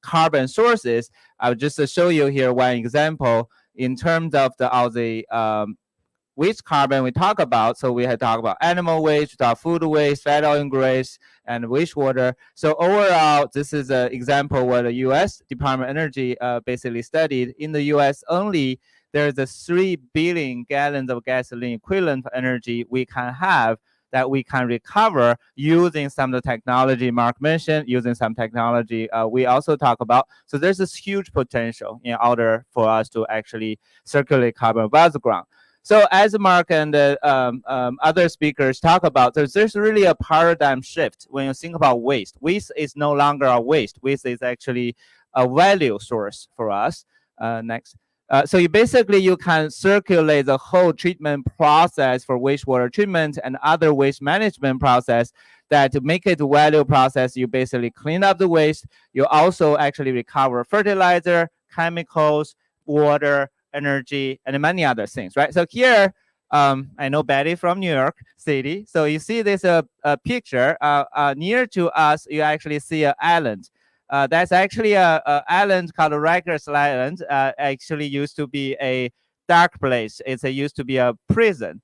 carbon sources, I'll just show you here one example in terms of all the waste carbon we talk about. So we had talked about animal waste, food waste, fat oil and grease, and wastewater. So overall, this is an example where the U.S. Department of Energy basically studied. In the U.S. only, there's a 3 billion gallons of gasoline equivalent energy we can have that we can recover using some of the technology Mark mentioned, using some technology we also talk about. So there's this huge potential in order for us to actually circulate carbon above the ground. So as Mark and other speakers talk about, there's really a paradigm shift when you think about waste. Waste is no longer a waste. Waste is actually a value source for us. Next. So you can circulate the whole treatment process for wastewater treatment and other waste management process that to make it a value process, you basically clean up the waste. You also actually recover fertilizer, chemicals, water, energy, and many other things, right? So here, I know Betty from New York City. So you see this picture near to us, you actually see an island. That's actually an island called Rikers Island. Actually used to be a dark place. It used to be a prison.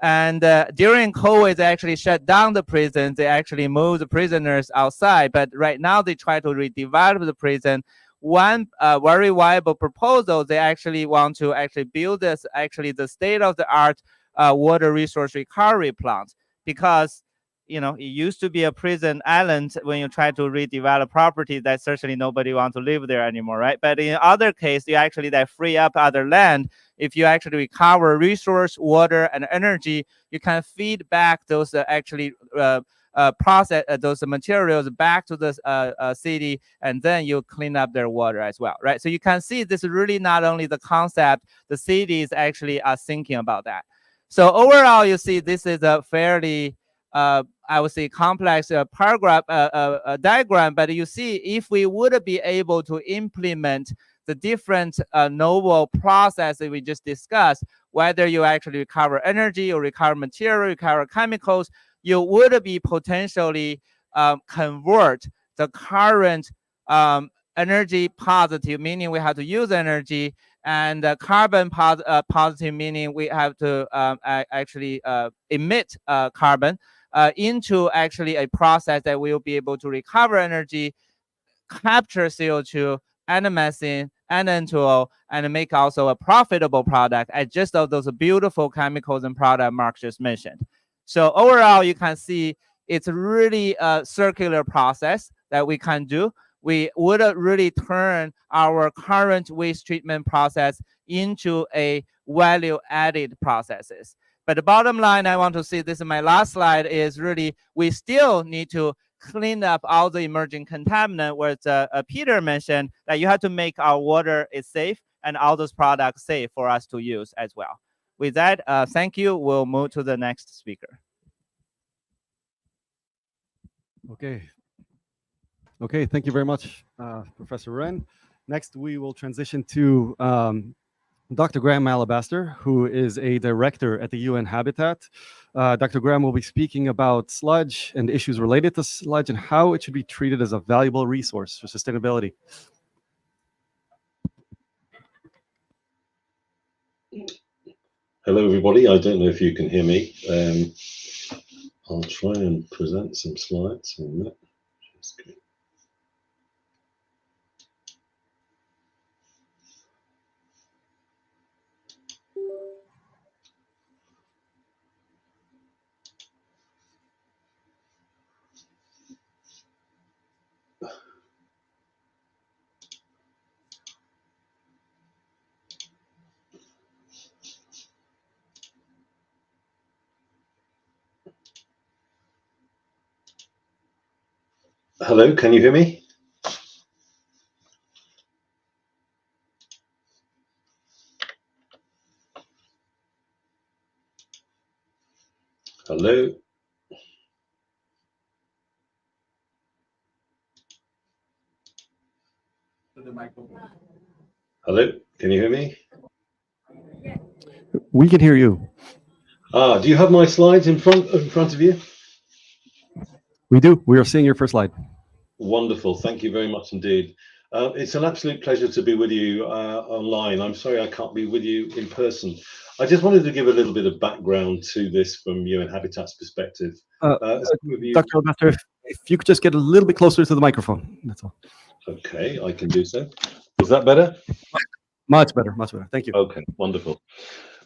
And during COVID, they actually shut down the prison. They actually moved the prisoners outside. But right now, they try to redevelop the prison. one very viable proposal, they actually want to actually build this the state-of-the-art water resource recovery plant, because it used to be a prison island. When you try to redevelop property, that certainly nobody wants to live there anymore, right? But in other case, you actually that free up other land. If you actually recover resource, water, and energy, you can feed back those process those materials back to the city, and then you clean up their water as well, right? So you can see this is really not only the concept, the cities actually are thinking about that. So overall, you see this is a fairly I would say complex paragraph diagram, but you see if we would be able to implement the different novel processes we just discussed, whether you actually recover energy or recover material, recover chemicals, you would be potentially convert the current energy positive, meaning we have to use energy, and carbon positive, meaning we have to actually emit carbon into actually a process that will be able to recover energy, capture CO2 and methane and N2O, and make also a profitable product as just of those beautiful chemicals and product Mark just mentioned. So overall, you can see it's really a circular process that we can do. We would really turn our current waste treatment process into a value-added processes. But the bottom line I want to see, this is my last slide, is really we still need to clean up all the emerging contaminant, where Peter mentioned that you have to make our water is safe and all those products safe for us to use as well. With that, thank you. We'll move to the next speaker. Okay, thank you very much, Professor Ren. Next, we will transition to Dr. Graham Alabaster, who is a director at the UN Habitat. Dr. Graham will be speaking about sludge and issues related to sludge and how it should be treated as a valuable resource for sustainability. Hello, everybody. I don't know if you can hear me. I'll try and present some slides in a minute. Hello, can you hear me? Hello? Hello, can you hear me? We can hear you. Do you have my slides in front of you? We do. We are seeing your first slide. Wonderful. Thank you very much indeed. It's an absolute pleasure to be with you online. I'm sorry I can't be with you in person. I just wanted to give a little bit of background to this from UN Habitat's perspective. Dr. Alabaster, if you could just get a little bit closer to the microphone, that's all. Okay, I can do so. Is that better? Much better, much better. Thank you. Okay, wonderful.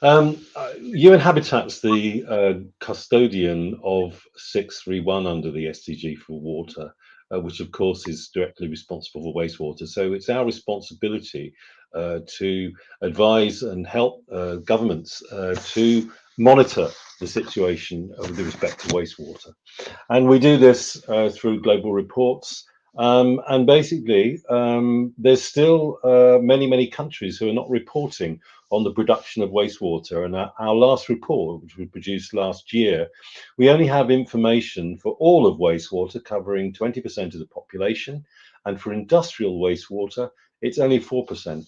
UN Habitat's the custodian of 631 under the SDG for water, which of course is directly responsible for wastewater. So it's our responsibility to advise and help governments to monitor the situation with respect to wastewater. And we do this through global reports. And basically, there's still many countries who are not reporting on the production of wastewater. And our last report, which we produced last year, we only have information for all of wastewater covering 20% of the population. And for industrial wastewater, it's only 4%.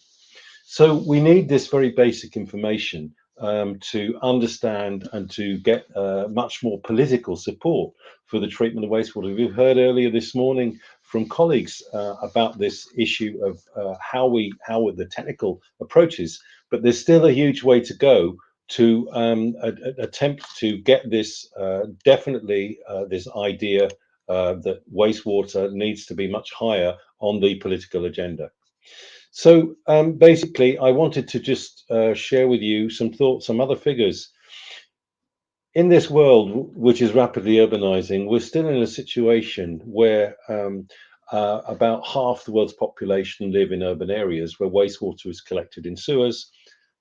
So we need this very basic information to understand and to get much more political support for the treatment of wastewater. We've heard earlier this morning from colleagues about this issue of how the technical approaches, but there's still a huge way to go to attempt to get this definitely this idea that wastewater needs to be much higher on the political agenda. So basically, I wanted to just share with you some thoughts, some other figures. In this world, which is rapidly urbanizing, we're still in a situation where about half the world's population live in urban areas where wastewater is collected in sewers.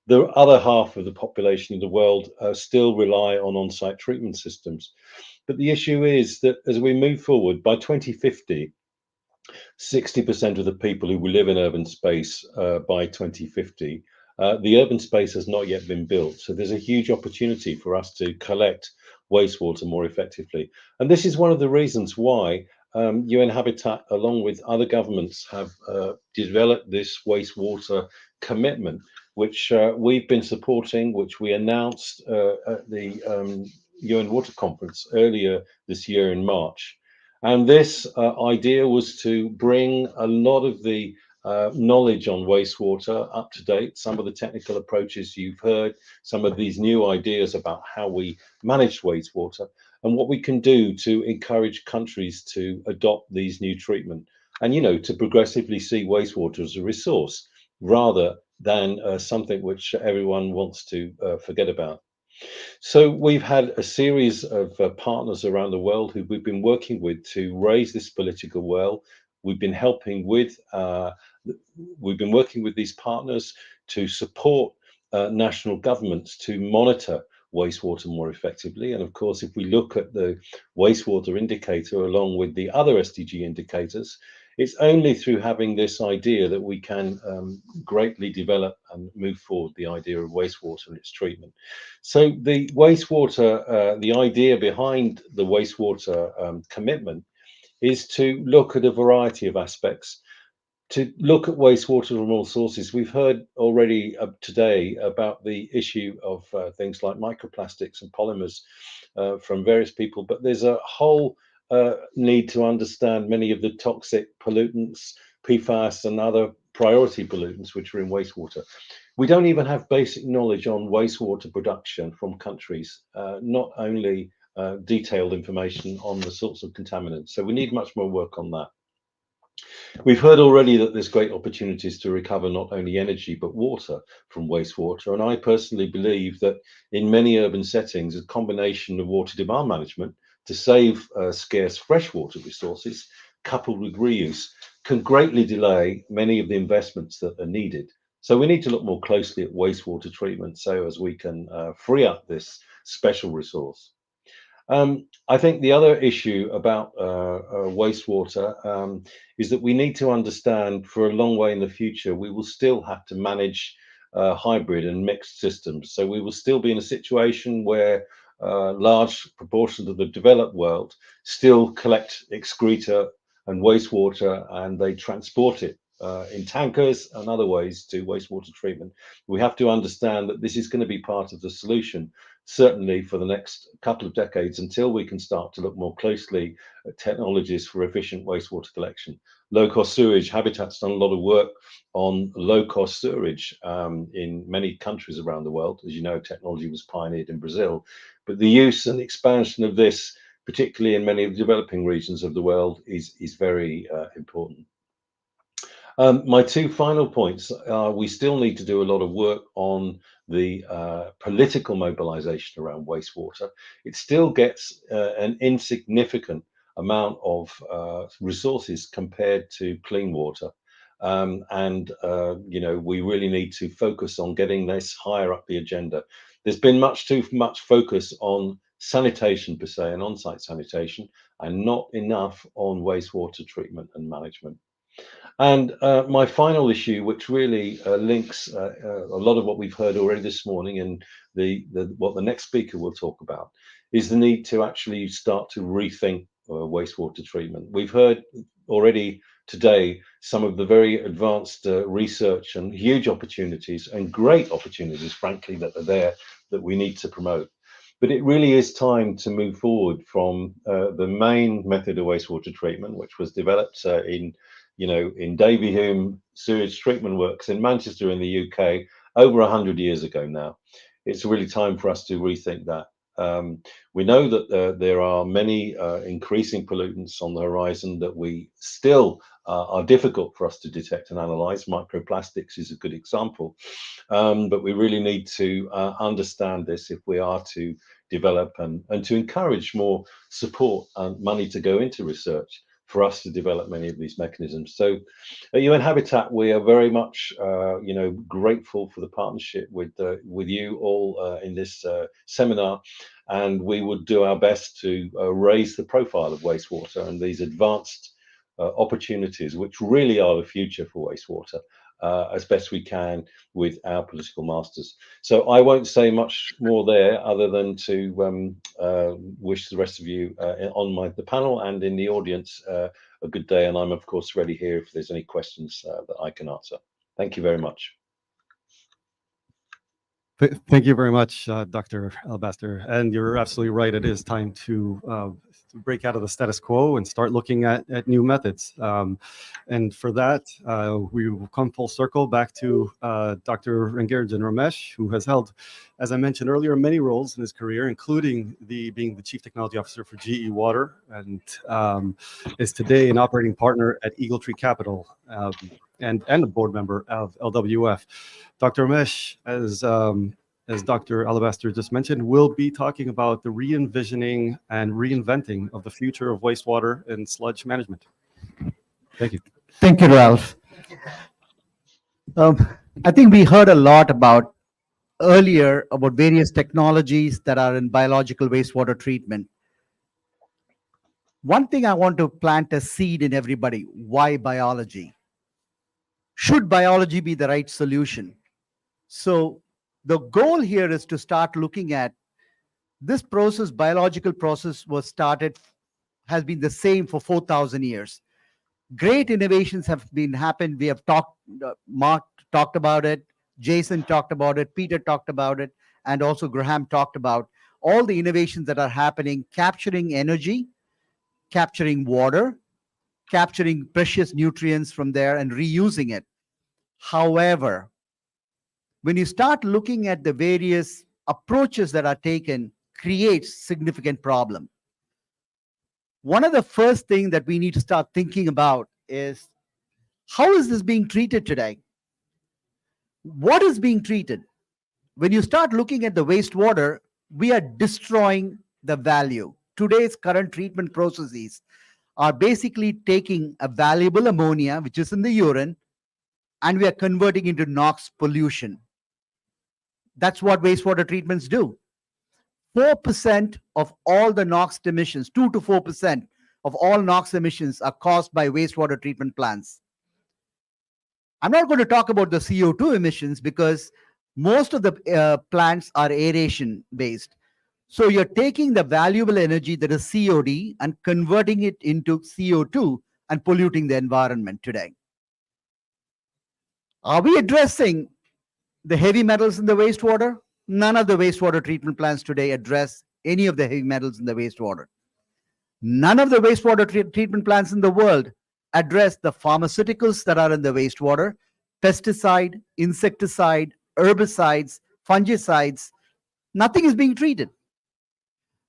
The other half of the population of the world still rely on on-site treatment systems. But the issue is that as we move forward, by 2050, 60% of the people who will live in urban space by 2050, the urban space has not yet been built. So there's a huge opportunity for us to collect wastewater more effectively. And this is one of the reasons why UN Habitat, along with other governments, have developed this wastewater commitment, which we've been supporting, which we announced at the UN Water Conference earlier this year in March. And this idea was to bring a lot of the knowledge on wastewater up to date, some of the technical approaches you've heard, some of these new ideas about how we manage wastewater, and what we can do to encourage countries to adopt these new treatment. And, you know, to progressively see wastewater as a resource rather than something which everyone wants to forget about. So we've had a series of partners around the world who we've been working with to raise this political will. We've been helping with, we've been working with these partners to support national governments to monitor wastewater more effectively. And of course, if we look at the wastewater indicator along with the other SDG indicators, it's only through having this idea that we can greatly develop and move forward the idea of wastewater and its treatment. So the wastewater, the idea behind the wastewater commitment is to look at a variety of aspects, to look at wastewater from all sources. We've heard already today about the issue of things like microplastics and polymers from various people, but there's a whole need to understand many of the toxic pollutants, PFAS and other priority pollutants which are in wastewater. We don't even have basic knowledge on wastewater production from countries, not only detailed information on the sorts of contaminants. So we need much more work on that. We've heard already that there's great opportunities to recover not only energy but water from wastewater. And I personally believe that in many urban settings, a combination of water demand management to save scarce freshwater resources, coupled with reuse, can greatly delay many of the investments that are needed. So we need to look more closely at wastewater treatment so as we can free up this special resource. I think the other issue about wastewater is that we need to understand for a long way in the future, we will still have to manage hybrid and mixed systems. So we will still be in a situation where large proportions of the developed world still collect excreta and wastewater and they transport it in tankers and other ways to wastewater treatment. We have to understand that this is going to be part of the solution, certainly for the next couple of decades, until we can start to look more closely at technologies for efficient wastewater collection. Low-cost sewage, Habitat's done a lot of work on low-cost sewage in many countries around the world. As you know, technology was pioneered in Brazil, but the use and expansion of this, particularly in many of the developing regions of the world, is very important. My two final points are we still need to do a lot of work on the political mobilization around wastewater. It still gets an insignificant amount of resources compared to clean water. You know, we really need to focus on getting this higher up the agenda. There's been too much focus on sanitation per se and on-site sanitation and not enough on wastewater treatment and management. And my final issue, which really links a lot of what we've heard already this morning and what the next speaker will talk about, is the need to actually start to rethink wastewater treatment. We've heard already today some of the very advanced research and huge opportunities and great opportunities, frankly, that are there that we need to promote. But it really is time to move forward from the main method of wastewater treatment, which was developed in Davyhulme sewage treatment works in Manchester in the UK over 100 years ago now. It's really time for us to rethink that. We know that there are many increasing pollutants on the horizon that we still are difficult for us to detect and analyze. Microplastics is a good example. But we really need to understand this if we are to develop and to encourage more support and money to go into research for us to develop many of these mechanisms. So at UN Habitat, we are very much grateful for the partnership with you all in this seminar, and we would do our best to raise the profile of wastewater and these advanced opportunities, which really are the future for wastewater, as best we can with our political masters. So I won't say much more there other than to wish the rest of you on the panel and in the audience a good day. And I'm of course ready here if there's any questions that I can answer. Thank you very much. Thank you very much, Dr. Alabaster. And you're absolutely right. It is time to break out of the status quo and start looking at new methods. And for that, we will come full circle back to Dr. Rangaranjan Ramesh, who has held, as I mentioned earlier, many roles in his career, including being the Chief Technology Officer for GE Water, and is today an operating partner at Eagle Tree Capital, and a board member of LWF. Dr. Ramesh, as Dr. Alabaster just mentioned, will be talking about the re-envisioning and reinventing of the future of wastewater and sludge management. Thank you. Thank you, Ralph. I think we heard a lot earlier about various technologies that are in biological wastewater treatment. One thing I want to plant a seed in everybody: why biology? Should biology be the right solution? So the goal here is to start looking at this process. Biological process has been the same for 4,000 years. Great innovations have happened. We have Mark talked about it, Jason talked about it, Peter talked about it, and also Graham talked about all the innovations that are happening, capturing energy, capturing water, capturing precious nutrients from there and reusing it. However, when you start looking at the various approaches that are taken, creates significant problem. One of the first things that we need to start thinking about is, how is this being treated today? What is being treated? When you start looking at the wastewater, we are destroying the value. Today's current treatment processes are basically taking a valuable ammonia, which is in the urine, and we are converting into NOx pollution. That's what wastewater treatments do. 4% of all the NOx emissions, 2 to 4% of all NOx emissions are caused by wastewater treatment plants. I'm not going to talk about the CO2 emissions because most of the plants are aeration based. So you're taking the valuable energy that is COD and converting it into CO2 and polluting the environment today. Are we addressing the heavy metals in the wastewater? None of the wastewater treatment plants today address any of the heavy metals in the wastewater. None of the wastewater treatment plants in the world address the pharmaceuticals that are in the wastewater: pesticide, insecticide, herbicides, fungicides. Nothing is being treated.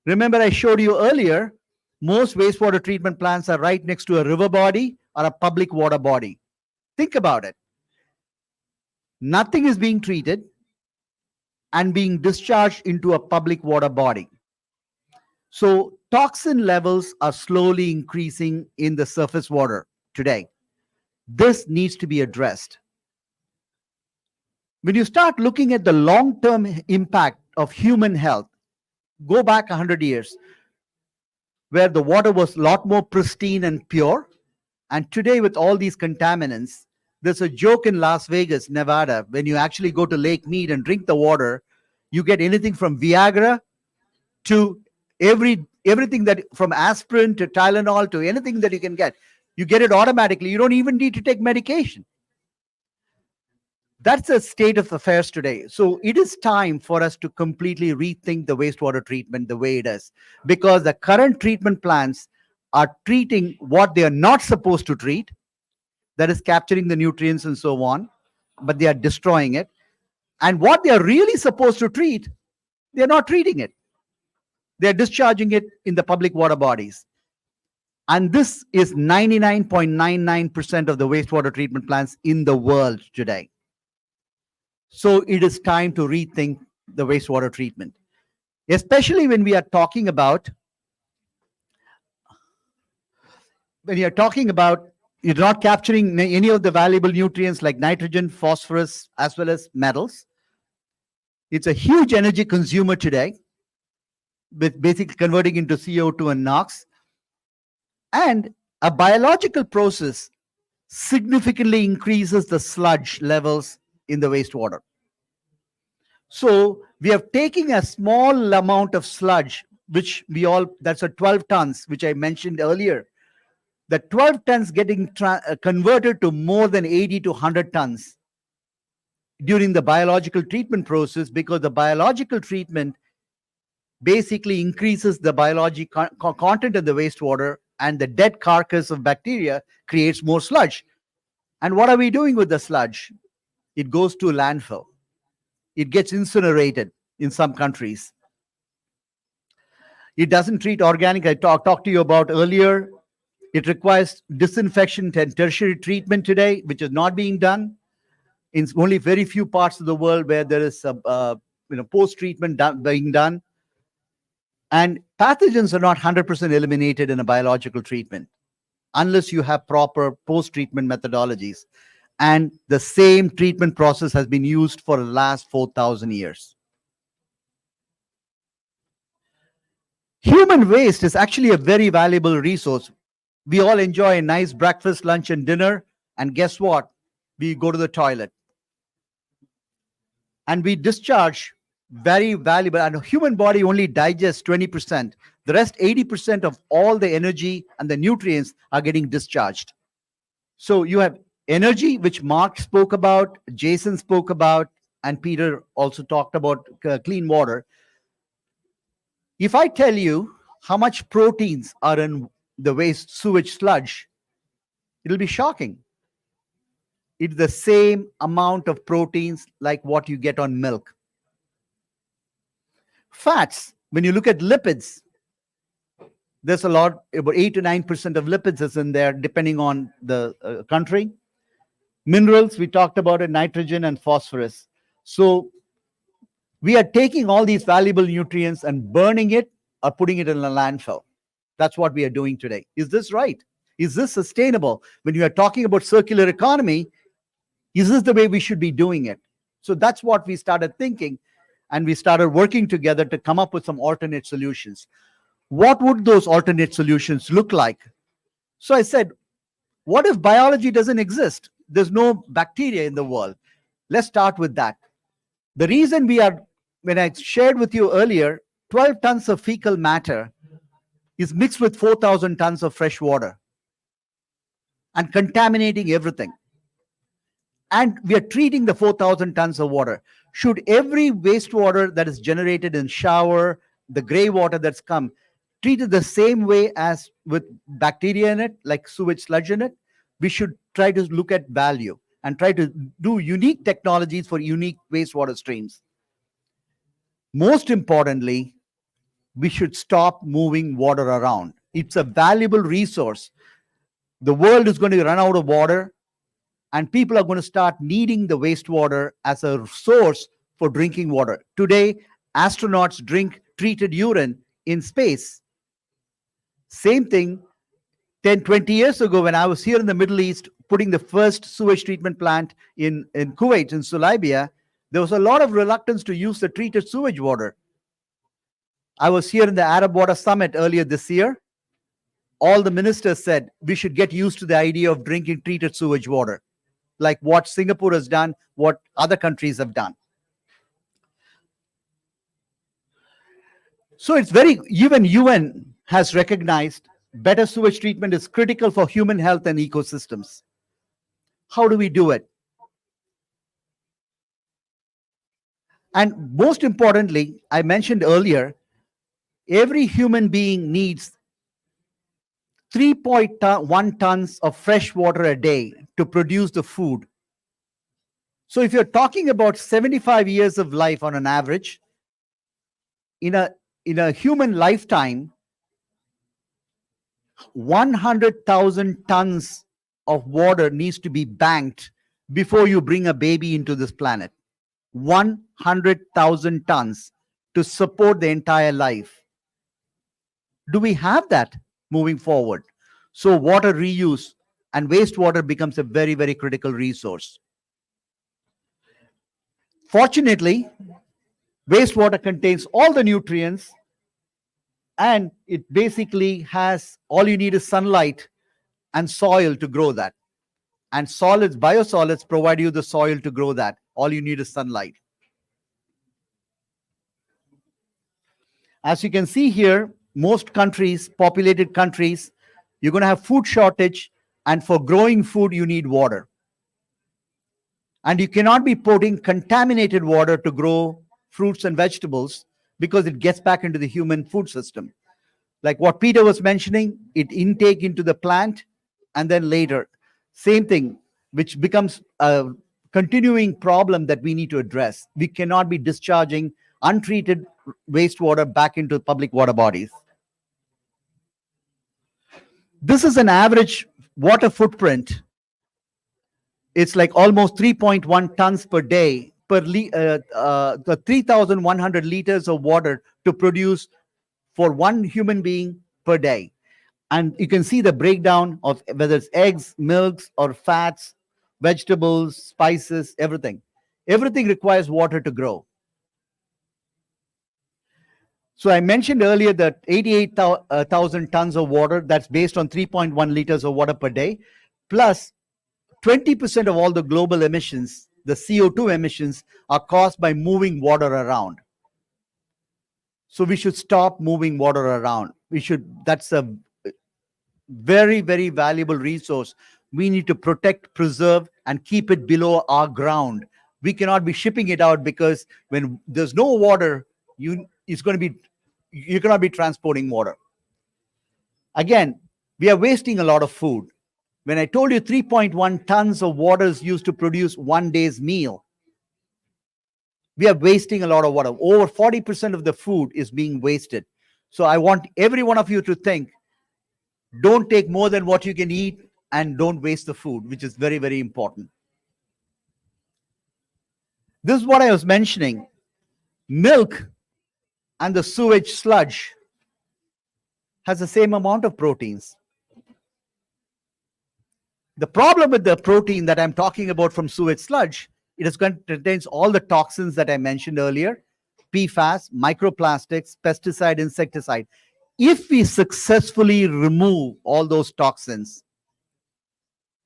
Remember, I showed you earlier, most wastewater treatment plants are right next to a river body or a public water body. Think about it. Nothing is being treated and being discharged into a public water body. So toxin levels are slowly increasing in the surface water today. This needs to be addressed. When you start looking at the long-term impact of human health, go back 100 years, where the water was a lot more pristine and pure. And today, with all these contaminants, there's a joke in Las Vegas, Nevada, when you actually go to Lake Mead and drink the water, you get anything from Viagra to everything that, from aspirin to Tylenol to anything that you can get. You get it automatically. You don't even need to take medication. That's the state of affairs today. So it is time for us to completely rethink the wastewater treatment the way it is, because the current treatment plants are treating what they are not supposed to treat, that is capturing the nutrients and so on, but they are destroying it. And what they are really supposed to treat, they're not treating it. They're discharging it in the public water bodies. And this is 99.99% of the wastewater treatment plants in the world today. So it is time to rethink the wastewater treatment, especially when we are talking about, you're not capturing any of the valuable nutrients like nitrogen, phosphorus, as well as metals. It's a huge energy consumer today, with basically converting into CO2 and NOx. And a biological process significantly increases the sludge levels in the wastewater. So we are taking a small amount of sludge, that's a 12 tons, which I mentioned earlier. The 12 tons getting converted to more than 80 to 100 tons during the biological treatment process, because the biological treatment basically increases the biological content of the wastewater, and the dead carcass of bacteria creates more sludge. And what are we doing with the sludge? It goes to landfill. It gets incinerated in some countries. It doesn't treat organic. I talked to you about earlier. It requires disinfection and tertiary treatment today, which is not being done. In only very few parts of the world where there is post-treatment being done. And pathogens are not 100% eliminated in a biological treatment unless you have proper post-treatment methodologies. And the same treatment process has been used for the last 4,000 years. Human waste is actually a very valuable resource. We all enjoy a nice breakfast, lunch, and dinner. And guess what? We go to the toilet. And we discharge very valuable, and the human body only digests 20%. The rest 80% of all the energy and the nutrients are getting discharged. So you have energy, which Mark spoke about, Jason spoke about, and Peter also talked about clean water. If I tell you how much proteins are in the waste sewage sludge, it'll be shocking. It's the same amount of proteins like what you get on milk. Fats, when you look at lipids, there's a lot, about 8 to 9% of lipids is in there, depending on the country. Minerals, we talked about it, nitrogen and phosphorus. So we are taking all these valuable nutrients and burning it or putting it in a landfill. That's what we are doing today. Is this right? Is this sustainable? When you are talking about circular economy, is this the way we should be doing it? So that's what we started thinking. And we started working together to come up with some alternate solutions. What would those alternate solutions look like? So I said, what if biology doesn't exist? There's no bacteria in the world. Let's start with that. The reason when I shared with you earlier, 12 tons of fecal matter is mixed with 4,000 tons of fresh water and contaminating everything. And we are treating the 4,000 tons of water. Should every wastewater that is generated in shower, the gray water that's come, treated the same way as with bacteria in it, like sewage sludge in it? We should try to look at value and try to do unique technologies for unique wastewater streams. Most importantly, we should stop moving water around. It's a valuable resource. The world is going to run out of water, and people are going to start needing the wastewater as a source for drinking water. Today, astronauts drink treated urine in space. Same thing 10, 20 years ago when I was here in the Middle East putting the first sewage treatment plant in Kuwait, in Sulaibiya, there was a lot of reluctance to use the treated sewage water. I was here in the Arab Water Summit earlier this year. All the ministers said we should get used to the idea of drinking treated sewage water, like what Singapore has done, what other countries have done. So it's even UN has recognized better sewage treatment is critical for human health and ecosystems. How do we do it? And most importantly, I mentioned earlier, every human being needs 3.1 tons of fresh water a day to produce the food. So if you're talking about 75 years of life on an average, in a in a human lifetime, 100,000 tons of water needs to be banked before you bring a baby into this planet. 100,000 tons to support the entire life. Do we have that moving forward? So water reuse and wastewater becomes a very, very critical resource. Fortunately, wastewater contains all the nutrients, and it basically has all you need is sunlight and soil to grow that. And solids, biosolids provide you the soil to grow that. All you need is sunlight. As you can see here, most countries, populated countries, you're going to have food shortage, and for growing food, you need water. And you cannot be putting contaminated water to grow fruits and vegetables because it gets back into the human food system. Like what Peter was mentioning, it intake into the plant and then later. Same thing, which becomes a continuing problem that we need to address. We cannot be discharging untreated wastewater back into public water bodies. This is an average water footprint. It's like almost 3.1 tons per day per the 3,100 liters of water to produce for one human being per day. And you can see the breakdown of whether it's eggs, milks, or fats, vegetables, spices, everything. Everything requires water to grow. So I mentioned earlier that 88,000 tons of water, that's based on 3.1 liters of water per day, plus 20% of all the global emissions, the CO2 emissions, are caused by moving water around. So we should stop moving water around. That's a very, very valuable resource. We need to protect, preserve, and keep it below our ground. We cannot be shipping it out because when there's no water, you cannot be transporting water. Again, we are wasting a lot of food. When I told you 3.1 tons of water is used to produce one day's meal, we are wasting a lot of water. Over 40% of the food is being wasted. So I want every one of you to think, don't take more than what you can eat and don't waste the food, which is very, very important. This is what I was mentioning. Milk and the sewage sludge has the same amount of proteins. The problem with the protein that I'm talking about from sewage sludge, contains all the toxins that I mentioned earlier, PFAS, microplastics, pesticide, insecticide. If we successfully remove all those toxins,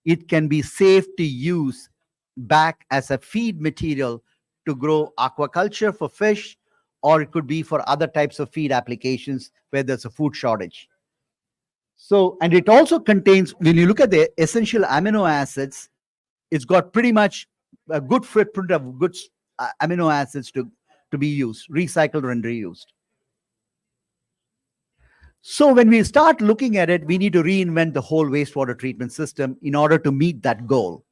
it can be safe to use back as a feed material to grow aquaculture for fish, or it could be for other types of feed applications where there's a food shortage. So, and it also contains, when you look at the essential amino acids, it's got pretty much a good footprint of good amino acids to be used, recycled and reused. So when we start looking at it, we need to reinvent the whole wastewater treatment system in order to meet that goal.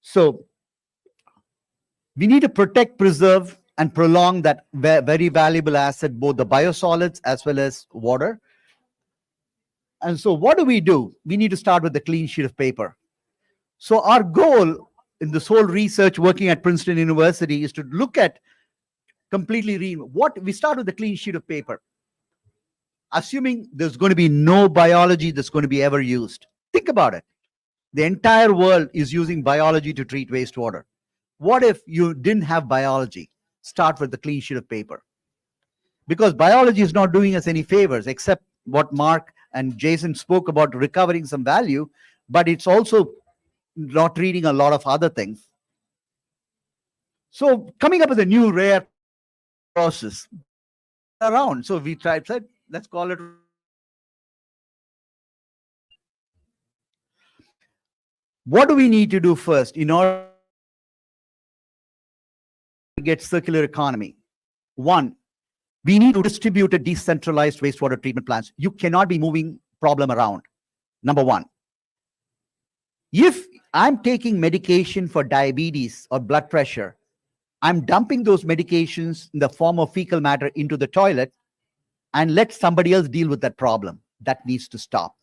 So we need to protect, preserve, and prolong that very valuable asset, both the biosolids as well as water. And so what do? We need to start with a clean sheet of paper. So our goal in this whole research working at Princeton University is to look at completely we start with a clean sheet of paper. Assuming there's going to be no biology that's going to be ever used. Think about it. The entire world is using biology to treat wastewater. What if you didn't have biology? Start with the clean sheet of paper. Because biology is not doing us any favors, except what Mark and Jason spoke about, recovering some value, but it's also not reading a lot of other things. So coming up with a new rare process around. So we said, let's call it. What do we need to do first in order to get circular economy? One, we need to distribute a decentralized wastewater treatment plants. You cannot be moving problem around. Number one. If I'm taking medication for diabetes or blood pressure, I'm dumping those medications in the form of fecal matter into the toilet. and let somebody else deal with that problem. That needs to stop.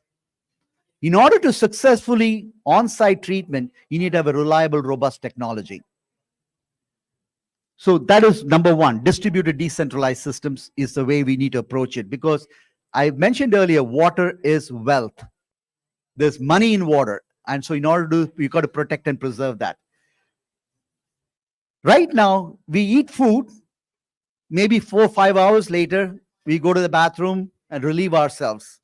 In order to successfully on-site treatment, you need to have a reliable, robust technology. So that is number one. Distributed, decentralized systems is the way we need to approach it, because I mentioned earlier, water is wealth. There's money in water. And so in order to, you got to protect and preserve that. Right now, we eat food, maybe 4 or 5 hours later, we go to the bathroom and relieve ourselves.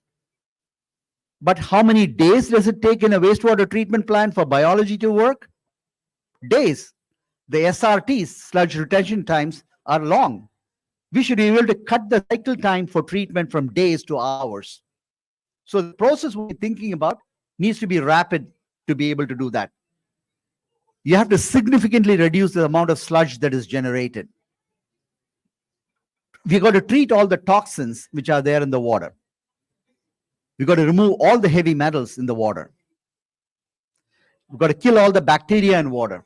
But how many days does it take in a wastewater treatment plant for biology to work? Days. The SRTs, sludge retention times, are long. We should be able to cut the cycle time for treatment from days to hours. So the process we're thinking about needs to be rapid to be able to do that. You have to significantly reduce the amount of sludge that is generated. We've got to treat all the toxins which are there in the water. We've got to remove all the heavy metals in the water. We've got to kill all the bacteria in water.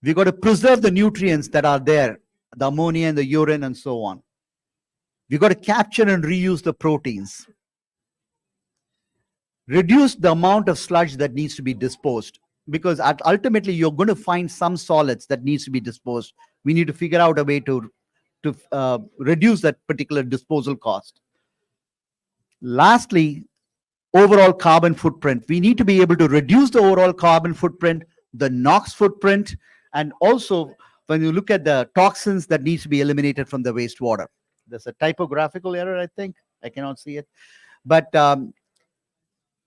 We've got to preserve the nutrients that are there, the ammonia and the urine and so on. We've got to capture and reuse the proteins. Reduce the amount of sludge that needs to be disposed, because ultimately you're going to find some solids that needs to be disposed. We need to figure out a way to reduce that particular disposal cost. Lastly, overall carbon footprint. We need to be able to reduce the overall carbon footprint, the NOx footprint, and also when you look at the toxins that needs to be eliminated from the wastewater. There's a typographical error, I think. I cannot see it. But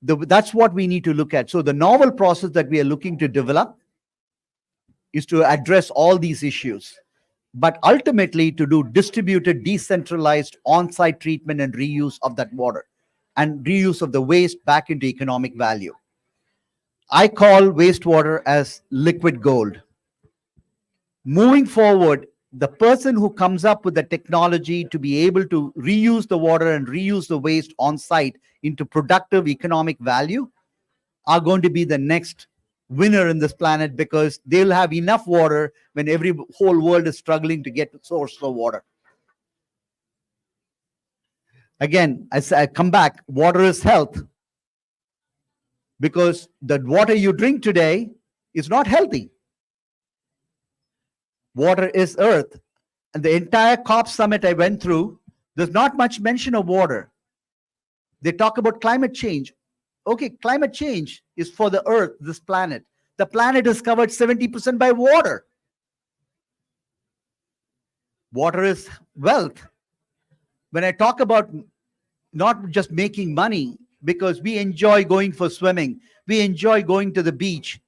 that's what we need to look at. So the novel process that we are looking to develop is to address all these issues, but ultimately to do distributed, decentralized on-site treatment and reuse of that water and reuse of the waste back into economic value. I call wastewater as liquid gold. Moving forward, the person who comes up with the technology to be able to reuse the water and reuse the waste on site into productive economic value are going to be the next winner in this planet, because they'll have enough water when whole world is struggling to get source of water. Again, as I come back, water is health, because the water you drink today is not healthy. Water is earth. And the entire COP summit I went through, there's not much mention of water. They talk about climate change. Okay, climate change is for the earth, this planet. The planet is covered 70% by water. Water is wealth. When I talk about not just making money, because we enjoy going for swimming, we enjoy going to the beach,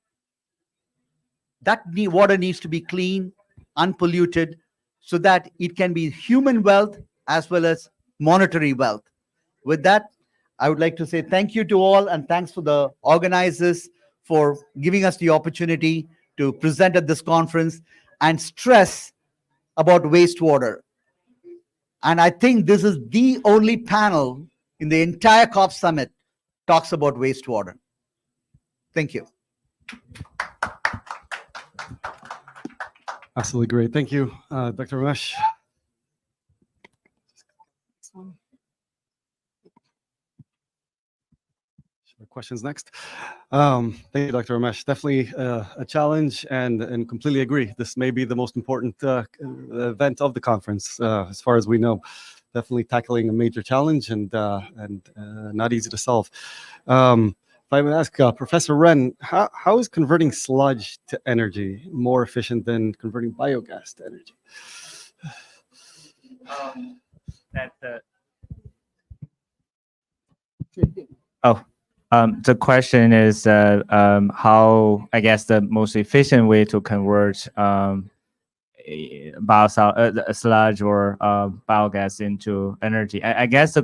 that water needs to be clean, unpolluted, so that it can be human wealth as well as monetary wealth. With that, I would like to say thank you to all, and thanks for the organizers for giving us the opportunity to present at this conference and stress about wastewater. And I think this is the only panel in the entire COP summit talks about wastewater. Thank you. Absolutely great. Thank you, Dr. Ramesh. Questions next. Thank you, Dr. Ramesh. Definitely a challenge, and completely agree. This may be the most important event of the conference, as far as we know. Definitely tackling a major challenge and not easy to solve. If I would ask Professor Wren, how is converting sludge to energy more efficient than converting biogas to energy? The question is how, I guess, the most efficient way to convert sludge or biogas into energy. I guess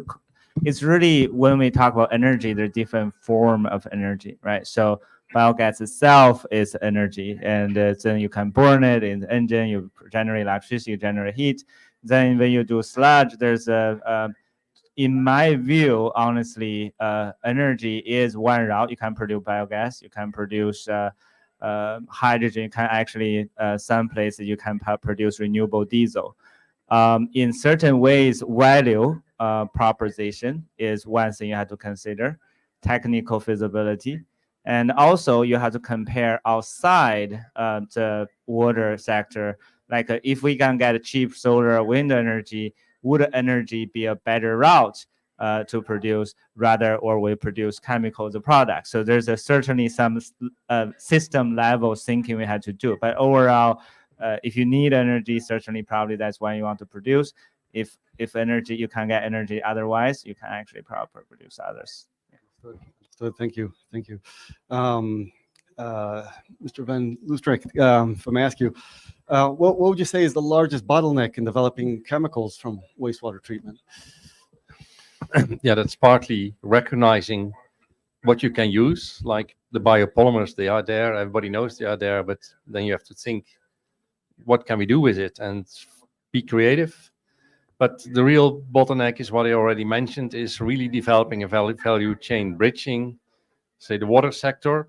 it's really, when we talk about energy, there are different form of energy, right? So biogas itself is energy, and then you can burn it in the engine, you generate electricity, you generate heat. Then when you do sludge, there's in my view, honestly, energy is one route. You can produce biogas, you can produce hydrogen, you can actually, some places you can produce renewable diesel. In certain ways, value proposition is one thing you have to consider, technical feasibility. And also you have to compare outside the water sector. Like if we can get cheap solar or wind energy, would energy be a better route to produce rather, or we produce chemicals or products? So there's certainly some system level thinking we had to do. But overall, if you need energy, certainly probably that's when you want to produce. If energy, you can get energy otherwise, you can actually probably produce others. So thank you. Mr. Van Loostrik, if I may ask you, what would you say is the largest bottleneck in developing chemicals from wastewater treatment? Yeah, that's partly recognizing what you can use, like the biopolymers. They are there, everybody knows they are there, but then you have to think, what can we do with it, and be creative. But the real bottleneck is what I already mentioned, is really developing a value chain, bridging, say, the water sector.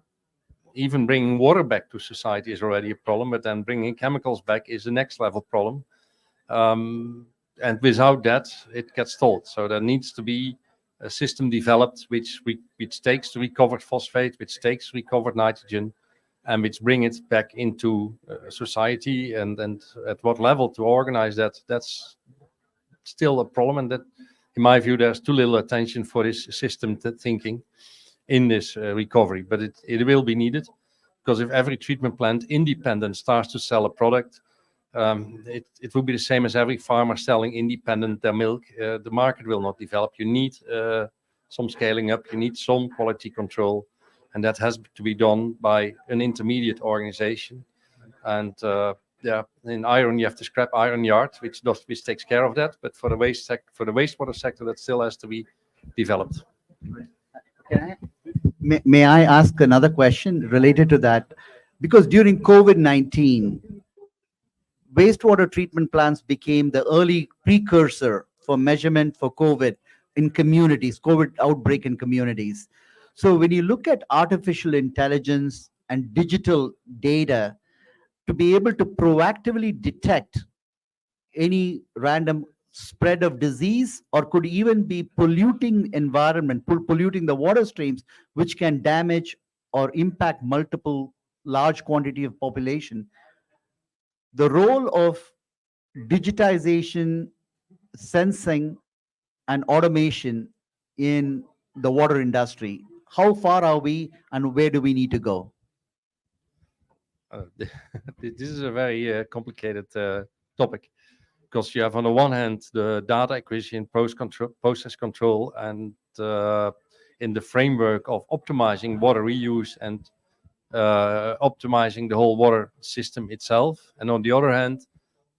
Even bringing water back to society is already a problem, but then bringing chemicals back is the next level problem. And without that, it gets stalled. So there needs to be a system developed which takes the recovered phosphate, which takes recovered nitrogen, and which bring it back into society. And at what level to organize that, that's still a problem. And that, in my view, there's too little attention for this system thinking in this recovery. But it will be needed, because if every treatment plant independent starts to sell a product, it will be the same as every farmer selling independent their milk. The market will not develop. You need some scaling up, you need some quality control, and that has to be done by an intermediate organization. And in iron, you have the scrap iron yard, which takes care of that. But for the wastewater sector, that still has to be developed. May I ask another question related to that? Because during COVID-19, wastewater treatment plants became the early precursor for measurement for COVID in communities, COVID outbreak in communities. So when you look at artificial intelligence and digital data to be able to proactively detect any random spread of disease, or could even be polluting environment, polluting the water streams, which can damage or impact multiple large quantity of population, the role of digitization, sensing, and automation in the water industry, how far are we and where do we need to go? This is a very complicated topic, because you have on the one hand the data acquisition, process control, and in the framework of optimizing water reuse and optimizing the whole water system itself. And on the other hand,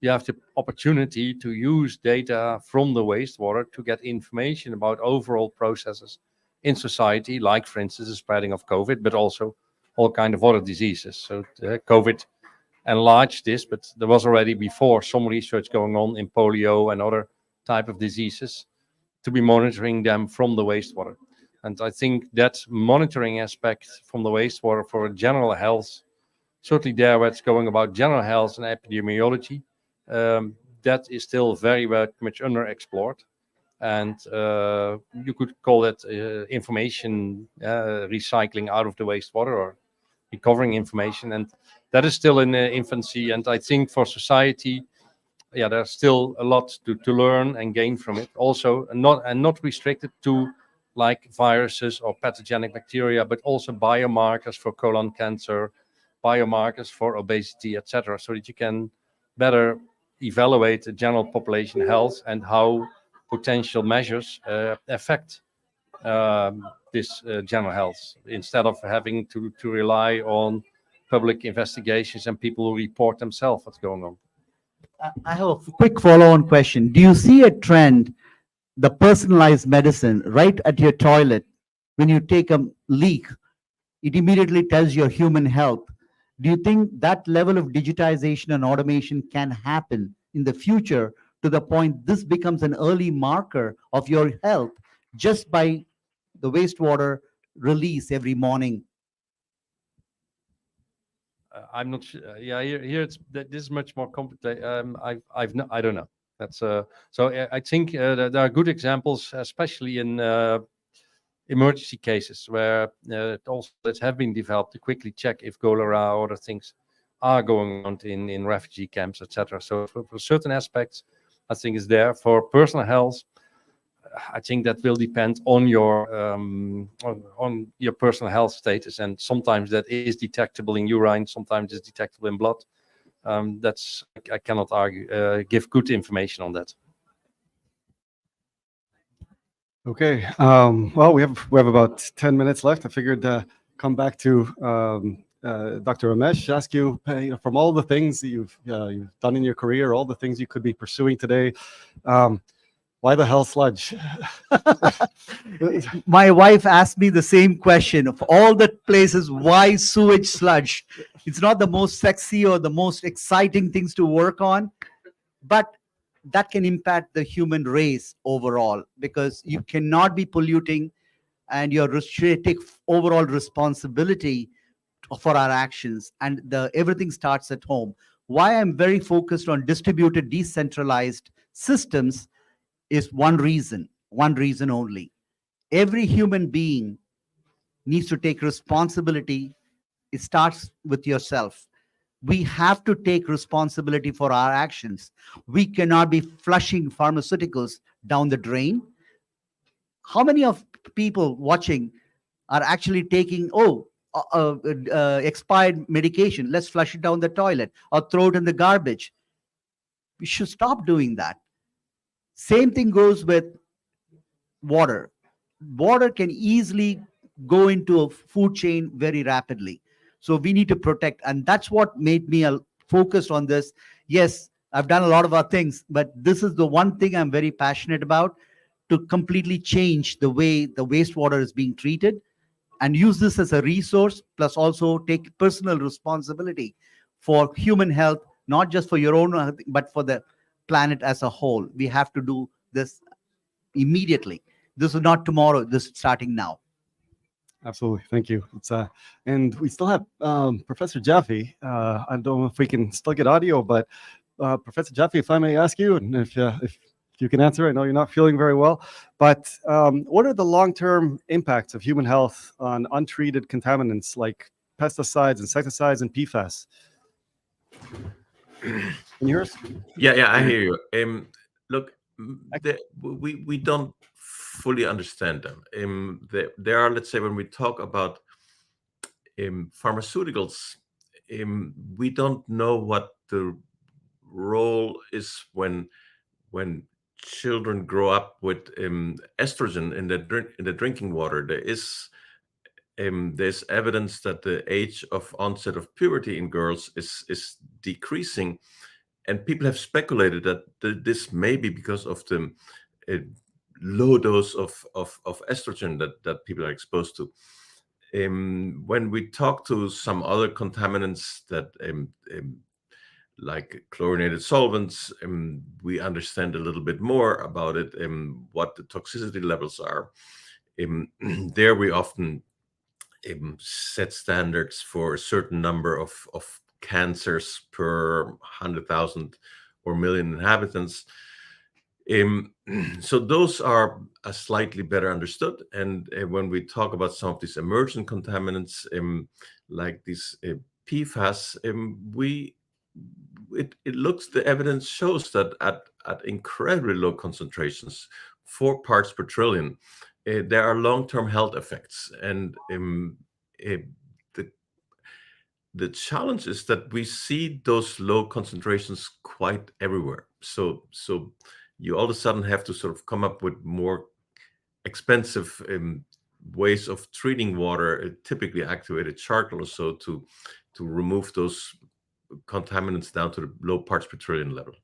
you have the opportunity to use data from the wastewater to get information about overall processes in society, like, for instance, the spreading of COVID, but also all kinds of other diseases. So COVID enlarged this, but there was already before some research going on in polio and other type of diseases, to be monitoring them from the wastewater. And I think that monitoring aspect from the wastewater for general health, certainly there where it's going about general health and epidemiology, that is still very much underexplored. And you could call that information recycling out of the wastewater, or recovering information. And that is still in infancy. And I think for society, there's still a lot to learn and gain from it. Also, not restricted to like viruses or pathogenic bacteria, but also biomarkers for colon cancer, biomarkers for obesity, etc., so that you can better evaluate the general population health and how potential measures affect this general health, instead of having to rely on public investigations and people who report themselves what's going on. I have a quick follow-on question. Do you see a trend, the personalized medicine right at your toilet? When you take a leak, it immediately tells your human health. Do you think that level of digitization and automation can happen in the future, to the point this becomes an early marker of your health just by the wastewater release every morning? I'm not sure. Here it's this is much more complicated. I don't know. That's so I think there are good examples, especially in emergency cases where also that have been developed to quickly check if cholera or other things are going on in refugee camps, etc. So for certain aspects, I think it's there. For personal health, I think that will depend on your personal health status, and sometimes that is detectable in urine, sometimes it's detectable in blood. That's I cannot argue give good information on that. Okay. Well, we have about 10 minutes left. I figured come back to Dr. Ramesh, ask you, from all the things that you've done in your career, all the things you could be pursuing today, why the hell sludge? My wife asked me the same question. Of all the places, why sewage sludge? It's not the most sexy or the most exciting things to work on, but that can impact the human race overall, because you cannot be polluting and you're take overall responsibility for our actions, and everything starts at home. Why I'm very focused on distributed, decentralized systems is one reason only. Every human being needs to take responsibility. It starts with yourself. We have to take responsibility for our actions. We cannot be flushing pharmaceuticals down the drain. How many of people watching are actually taking expired medication? Let's flush it down the toilet or throw it in the garbage. We should stop doing that. Same thing goes with water. Water can easily go into a food chain very rapidly. So we need to protect. And that's what made me focused on this. Yes, I've done a lot of other things, but this is the one thing I'm very passionate about, to completely change the way the wastewater is being treated and use this as a resource, plus also take personal responsibility for human health, not just for your own health, but for the planet as a whole. We have to do this immediately. This is not tomorrow. This is starting now. Absolutely, thank you. And we still have Professor Jaffe. I don't know if we can still get audio, but Professor Jaffe, if I may ask you, and if you can answer, I know you're not feeling very well, but what are the long-term impacts of human health on untreated contaminants like pesticides, insecticides, and PFAS? Can you hear us? Yeah, I hear you. Look, we don't fully understand them. There are, let's say, when we talk about pharmaceuticals, we don't know what the role is when children grow up with estrogen in the drinking water. There's evidence that the age of onset of puberty in girls is decreasing, and people have speculated that this may be because of the low dose of estrogen that people are exposed to. When we talk to some other contaminants that like chlorinated solvents, we understand a little bit more about it, what the toxicity levels are. There we often set standards for a certain number of cancers per 100,000 or million inhabitants. So those are slightly better understood. And when we talk about some of these emergent contaminants, like these PFAS, the evidence shows that at incredibly low concentrations, 4 parts per trillion, there are long-term health effects. And the challenge is that we see those low concentrations quite everywhere. So you all of a sudden have to sort of come up with more expensive ways of treating water, typically activated charcoal or so, to remove those contaminants down to the low parts per trillion level.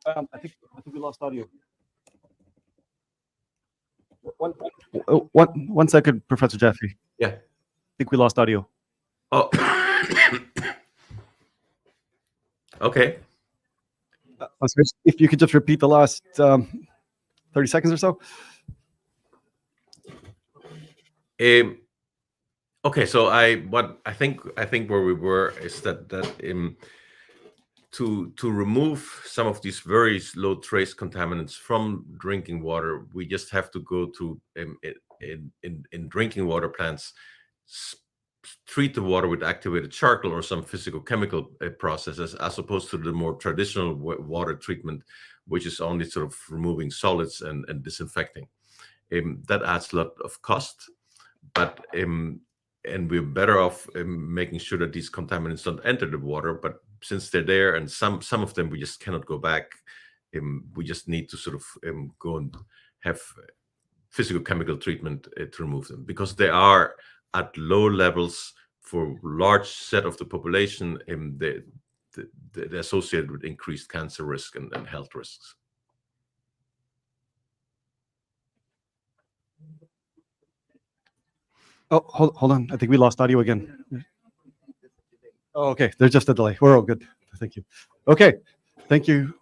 I think we lost audio. One second, Professor Jaffe. Yeah. I think we lost audio. Oh. Okay. If you could just repeat the last 30 seconds or so. Okay, so I think where we were is that to remove some of these very low trace contaminants from drinking water, we just have to go to in drinking water plants, treat the water with activated charcoal or some physical chemical processes, as opposed to the more traditional water treatment, which is only sort of removing solids and disinfecting. That adds a lot of cost, but and we're better off making sure that these contaminants don't enter the water. But since they're there, and some of them we just cannot go back, we just need to sort of go and have physical chemical treatment to remove them, because they are at low levels for large set of the population, they're associated with increased cancer risk and health risks. Oh, hold on. I think we lost audio again. Oh, okay. There's just a delay. We're all good. Thank you. Okay. Thank you.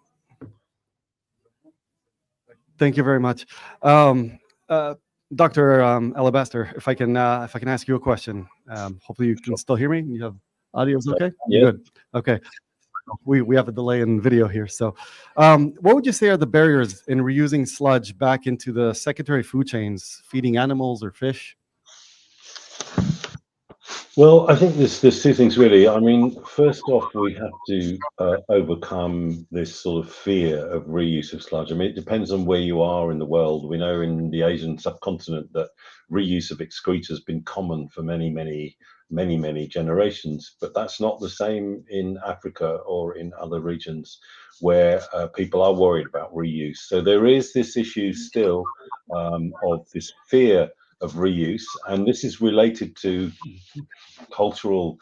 Thank you very much. Dr. Alabaster, if I can ask you a question. Hopefully you can still hear me. You have audio's okay? Yeah. Good. Okay. We have a delay in video here. So what would you say are the barriers in reusing sludge back into the secondary food chains, feeding animals or fish? Well, I think there's two things really. I mean, first off, we have to overcome this sort of fear of reuse of sludge. I mean, it depends on where you are in the world. We know in the Asian subcontinent that reuse of excreta has been common for many generations, but that's not the same in Africa or in other regions where people are worried about reuse. So there is this issue still of this fear of reuse, and this is related to cultural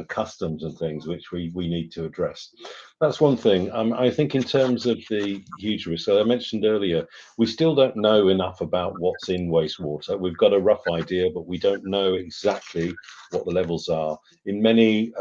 customs and things which we need to address. That's one thing. I think in terms of the huge risk, so I mentioned earlier, we still don't know enough about what's in wastewater. We've got a rough idea, but we don't know exactly what the levels are. In many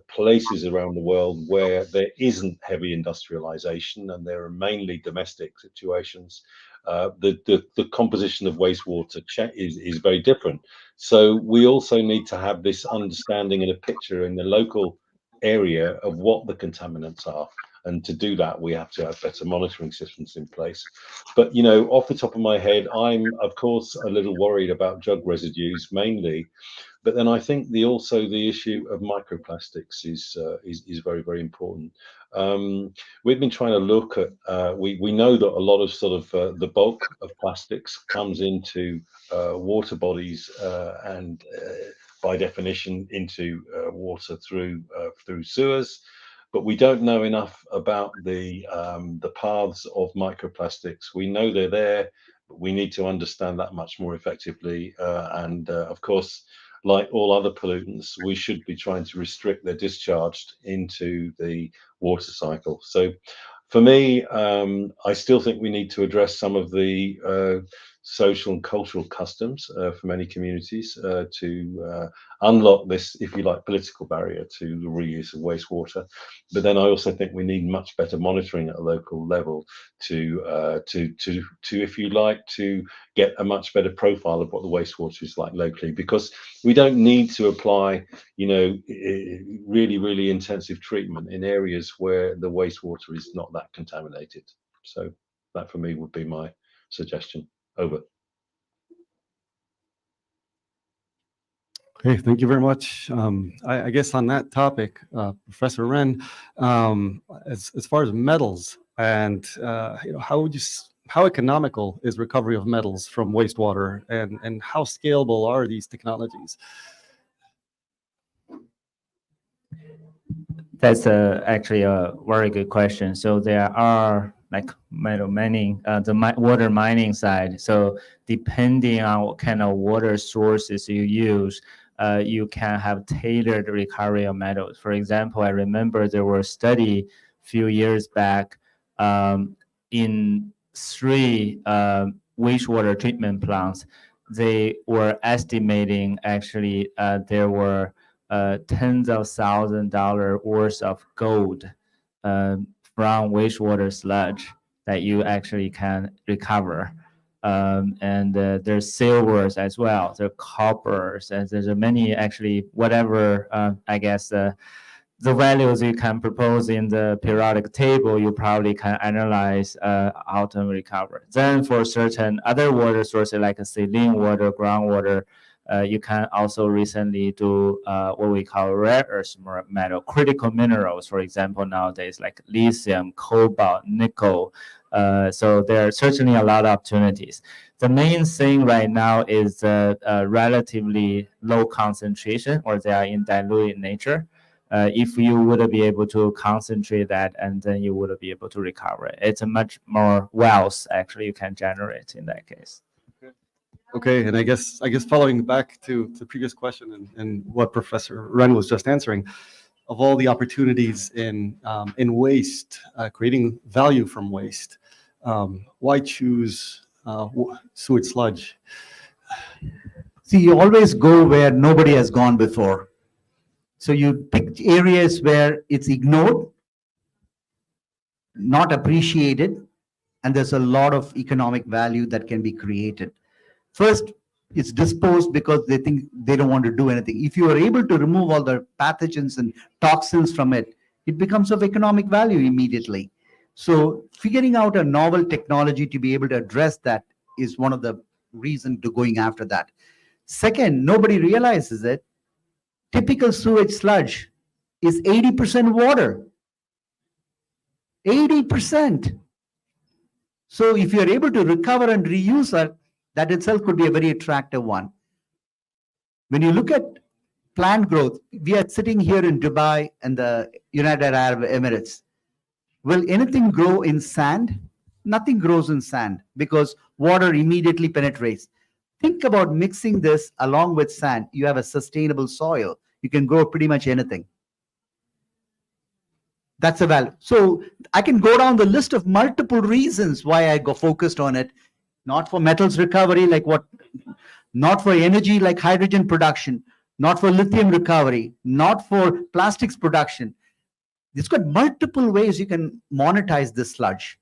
places around the world where there isn't heavy industrialization and there are mainly domestic situations, the composition of wastewater is very different. So we also need to have this understanding and a picture in the local area of what the contaminants are. And to do that, we have to have better monitoring systems in place. But, you know, off the top of my head, I'm, of course, a little worried about drug residues mainly. But then I think also the issue of microplastics is very important. We've been trying to look at. We know that a lot of sort of the bulk of plastics comes into water bodies and by definition into water through sewers. But we don't know enough about the paths of microplastics. We know they're there, but we need to understand that much more effectively. And of course, like all other pollutants, we should be trying to restrict their discharge into the water cycle. So for me, I still think we need to address some of the social and cultural customs for many communities to unlock this, if you like, political barrier to the reuse of wastewater. But then I also think we need much better monitoring at a local level to if you like, to get a much better profile of what the wastewater is like locally, because we don't need to apply, you know, really intensive treatment in areas where the wastewater is not that contaminated. So that for me would be my suggestion. Over. Okay, thank you very much. I guess on that topic, Professor Wren, as far as metals and you know, how economical is recovery of metals from wastewater, and how scalable are these technologies? That's actually a very good question. So there are like metal mining, the water mining side. So depending on what kind of water sources you use, you can have tailored recovery of metals. For example, I remember there was a study a few years back in 3 wastewater treatment plants. They were estimating actually there were tens of $1,000s worth of gold from wastewater sludge that you actually can recover. and there's silvers as well. There are coppers, and there's many actually whatever I guess the values you can propose in the periodic table, you probably can analyze how to recover. Then for certain other water sources like saline water, groundwater, you can also recently do what we call rare earth metal, critical minerals, for example, nowadays like lithium, cobalt, nickel. So there are certainly a lot of opportunities. The main thing right now is relatively low concentration, or they are in diluted nature. If you would be able to concentrate that, and then you would be able to recover it. It's a much more wealth actually you can generate in that case. Okay, and I guess following back to the previous question and what Professor Ren was just answering, of all the opportunities in waste, creating value from waste, why choose sewage sludge? See, you always go where nobody has gone before. So you pick areas where it's ignored, not appreciated, and there's a lot of economic value that can be created. First, it's disposed because they think they don't want to do anything. If you are able to remove all the pathogens and toxins from it, it becomes of economic value immediately. So figuring out a novel technology to be able to address that is one of the reasons to going after that. Second, nobody realizes it. Typical sewage sludge is 80% water. 80%. So if you're able to recover and reuse that, that itself could be a very attractive one. When you look at plant growth, we are sitting here in Dubai and the United Arab Emirates. Will anything grow in sand? Nothing grows in sand because water immediately penetrates. Think about mixing this along with sand. You have a sustainable soil. You can grow pretty much anything. That's a value. So I can go down the list of multiple reasons why I go focused on it. Not for metals recovery, not for energy like hydrogen production, not for lithium recovery, not for plastics production. It's got multiple ways you can monetize this sludge.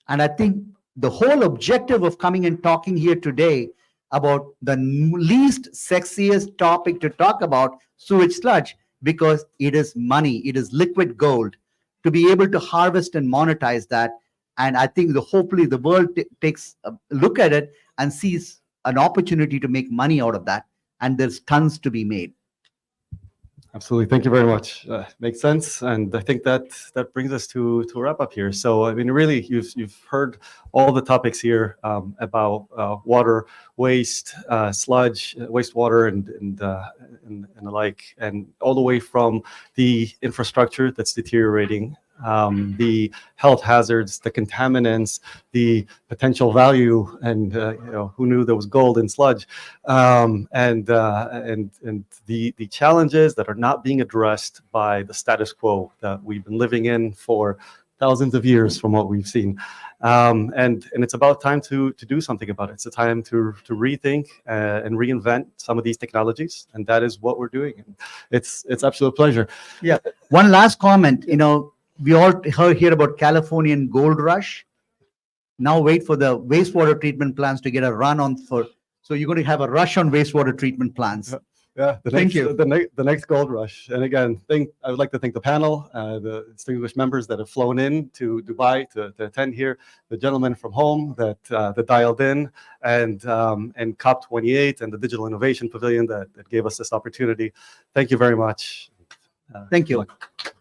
And I think the whole objective of coming and talking here today about the least sexiest topic to talk about, sewage sludge, because it is money, it is liquid gold, to be able to harvest and monetize that. And I think hopefully the world takes a look at it and sees an opportunity to make money out of that. And there's tons to be made. Absolutely. Thank you very much. Makes sense. And I think that brings us to a wrap up here. So, I mean, really, you've heard all the topics here about water, waste, sludge, wastewater, and the like, and all the way from the infrastructure that's deteriorating, the health hazards, the contaminants, the potential value, and who knew there was gold in sludge, and the challenges that are not being addressed by the status quo that we've been living in for thousands of years from what we've seen. And it's about time to do something about it. It's a time to rethink and reinvent some of these technologies, and that is what we're doing. It's absolute pleasure. Yeah. One last comment. We all hear about Californian gold rush. Now wait for the wastewater treatment plants to get a run on so you're going to have a rush on wastewater treatment plants. Yeah, Thank you. The next gold rush. And again, I would like to thank the panel, the distinguished members that have flown in to Dubai to attend here, the gentlemen from home that dialed in, and COP28 and the Digital Innovation Pavilion that gave us this opportunity. Thank you very much. Thank you. Good luck.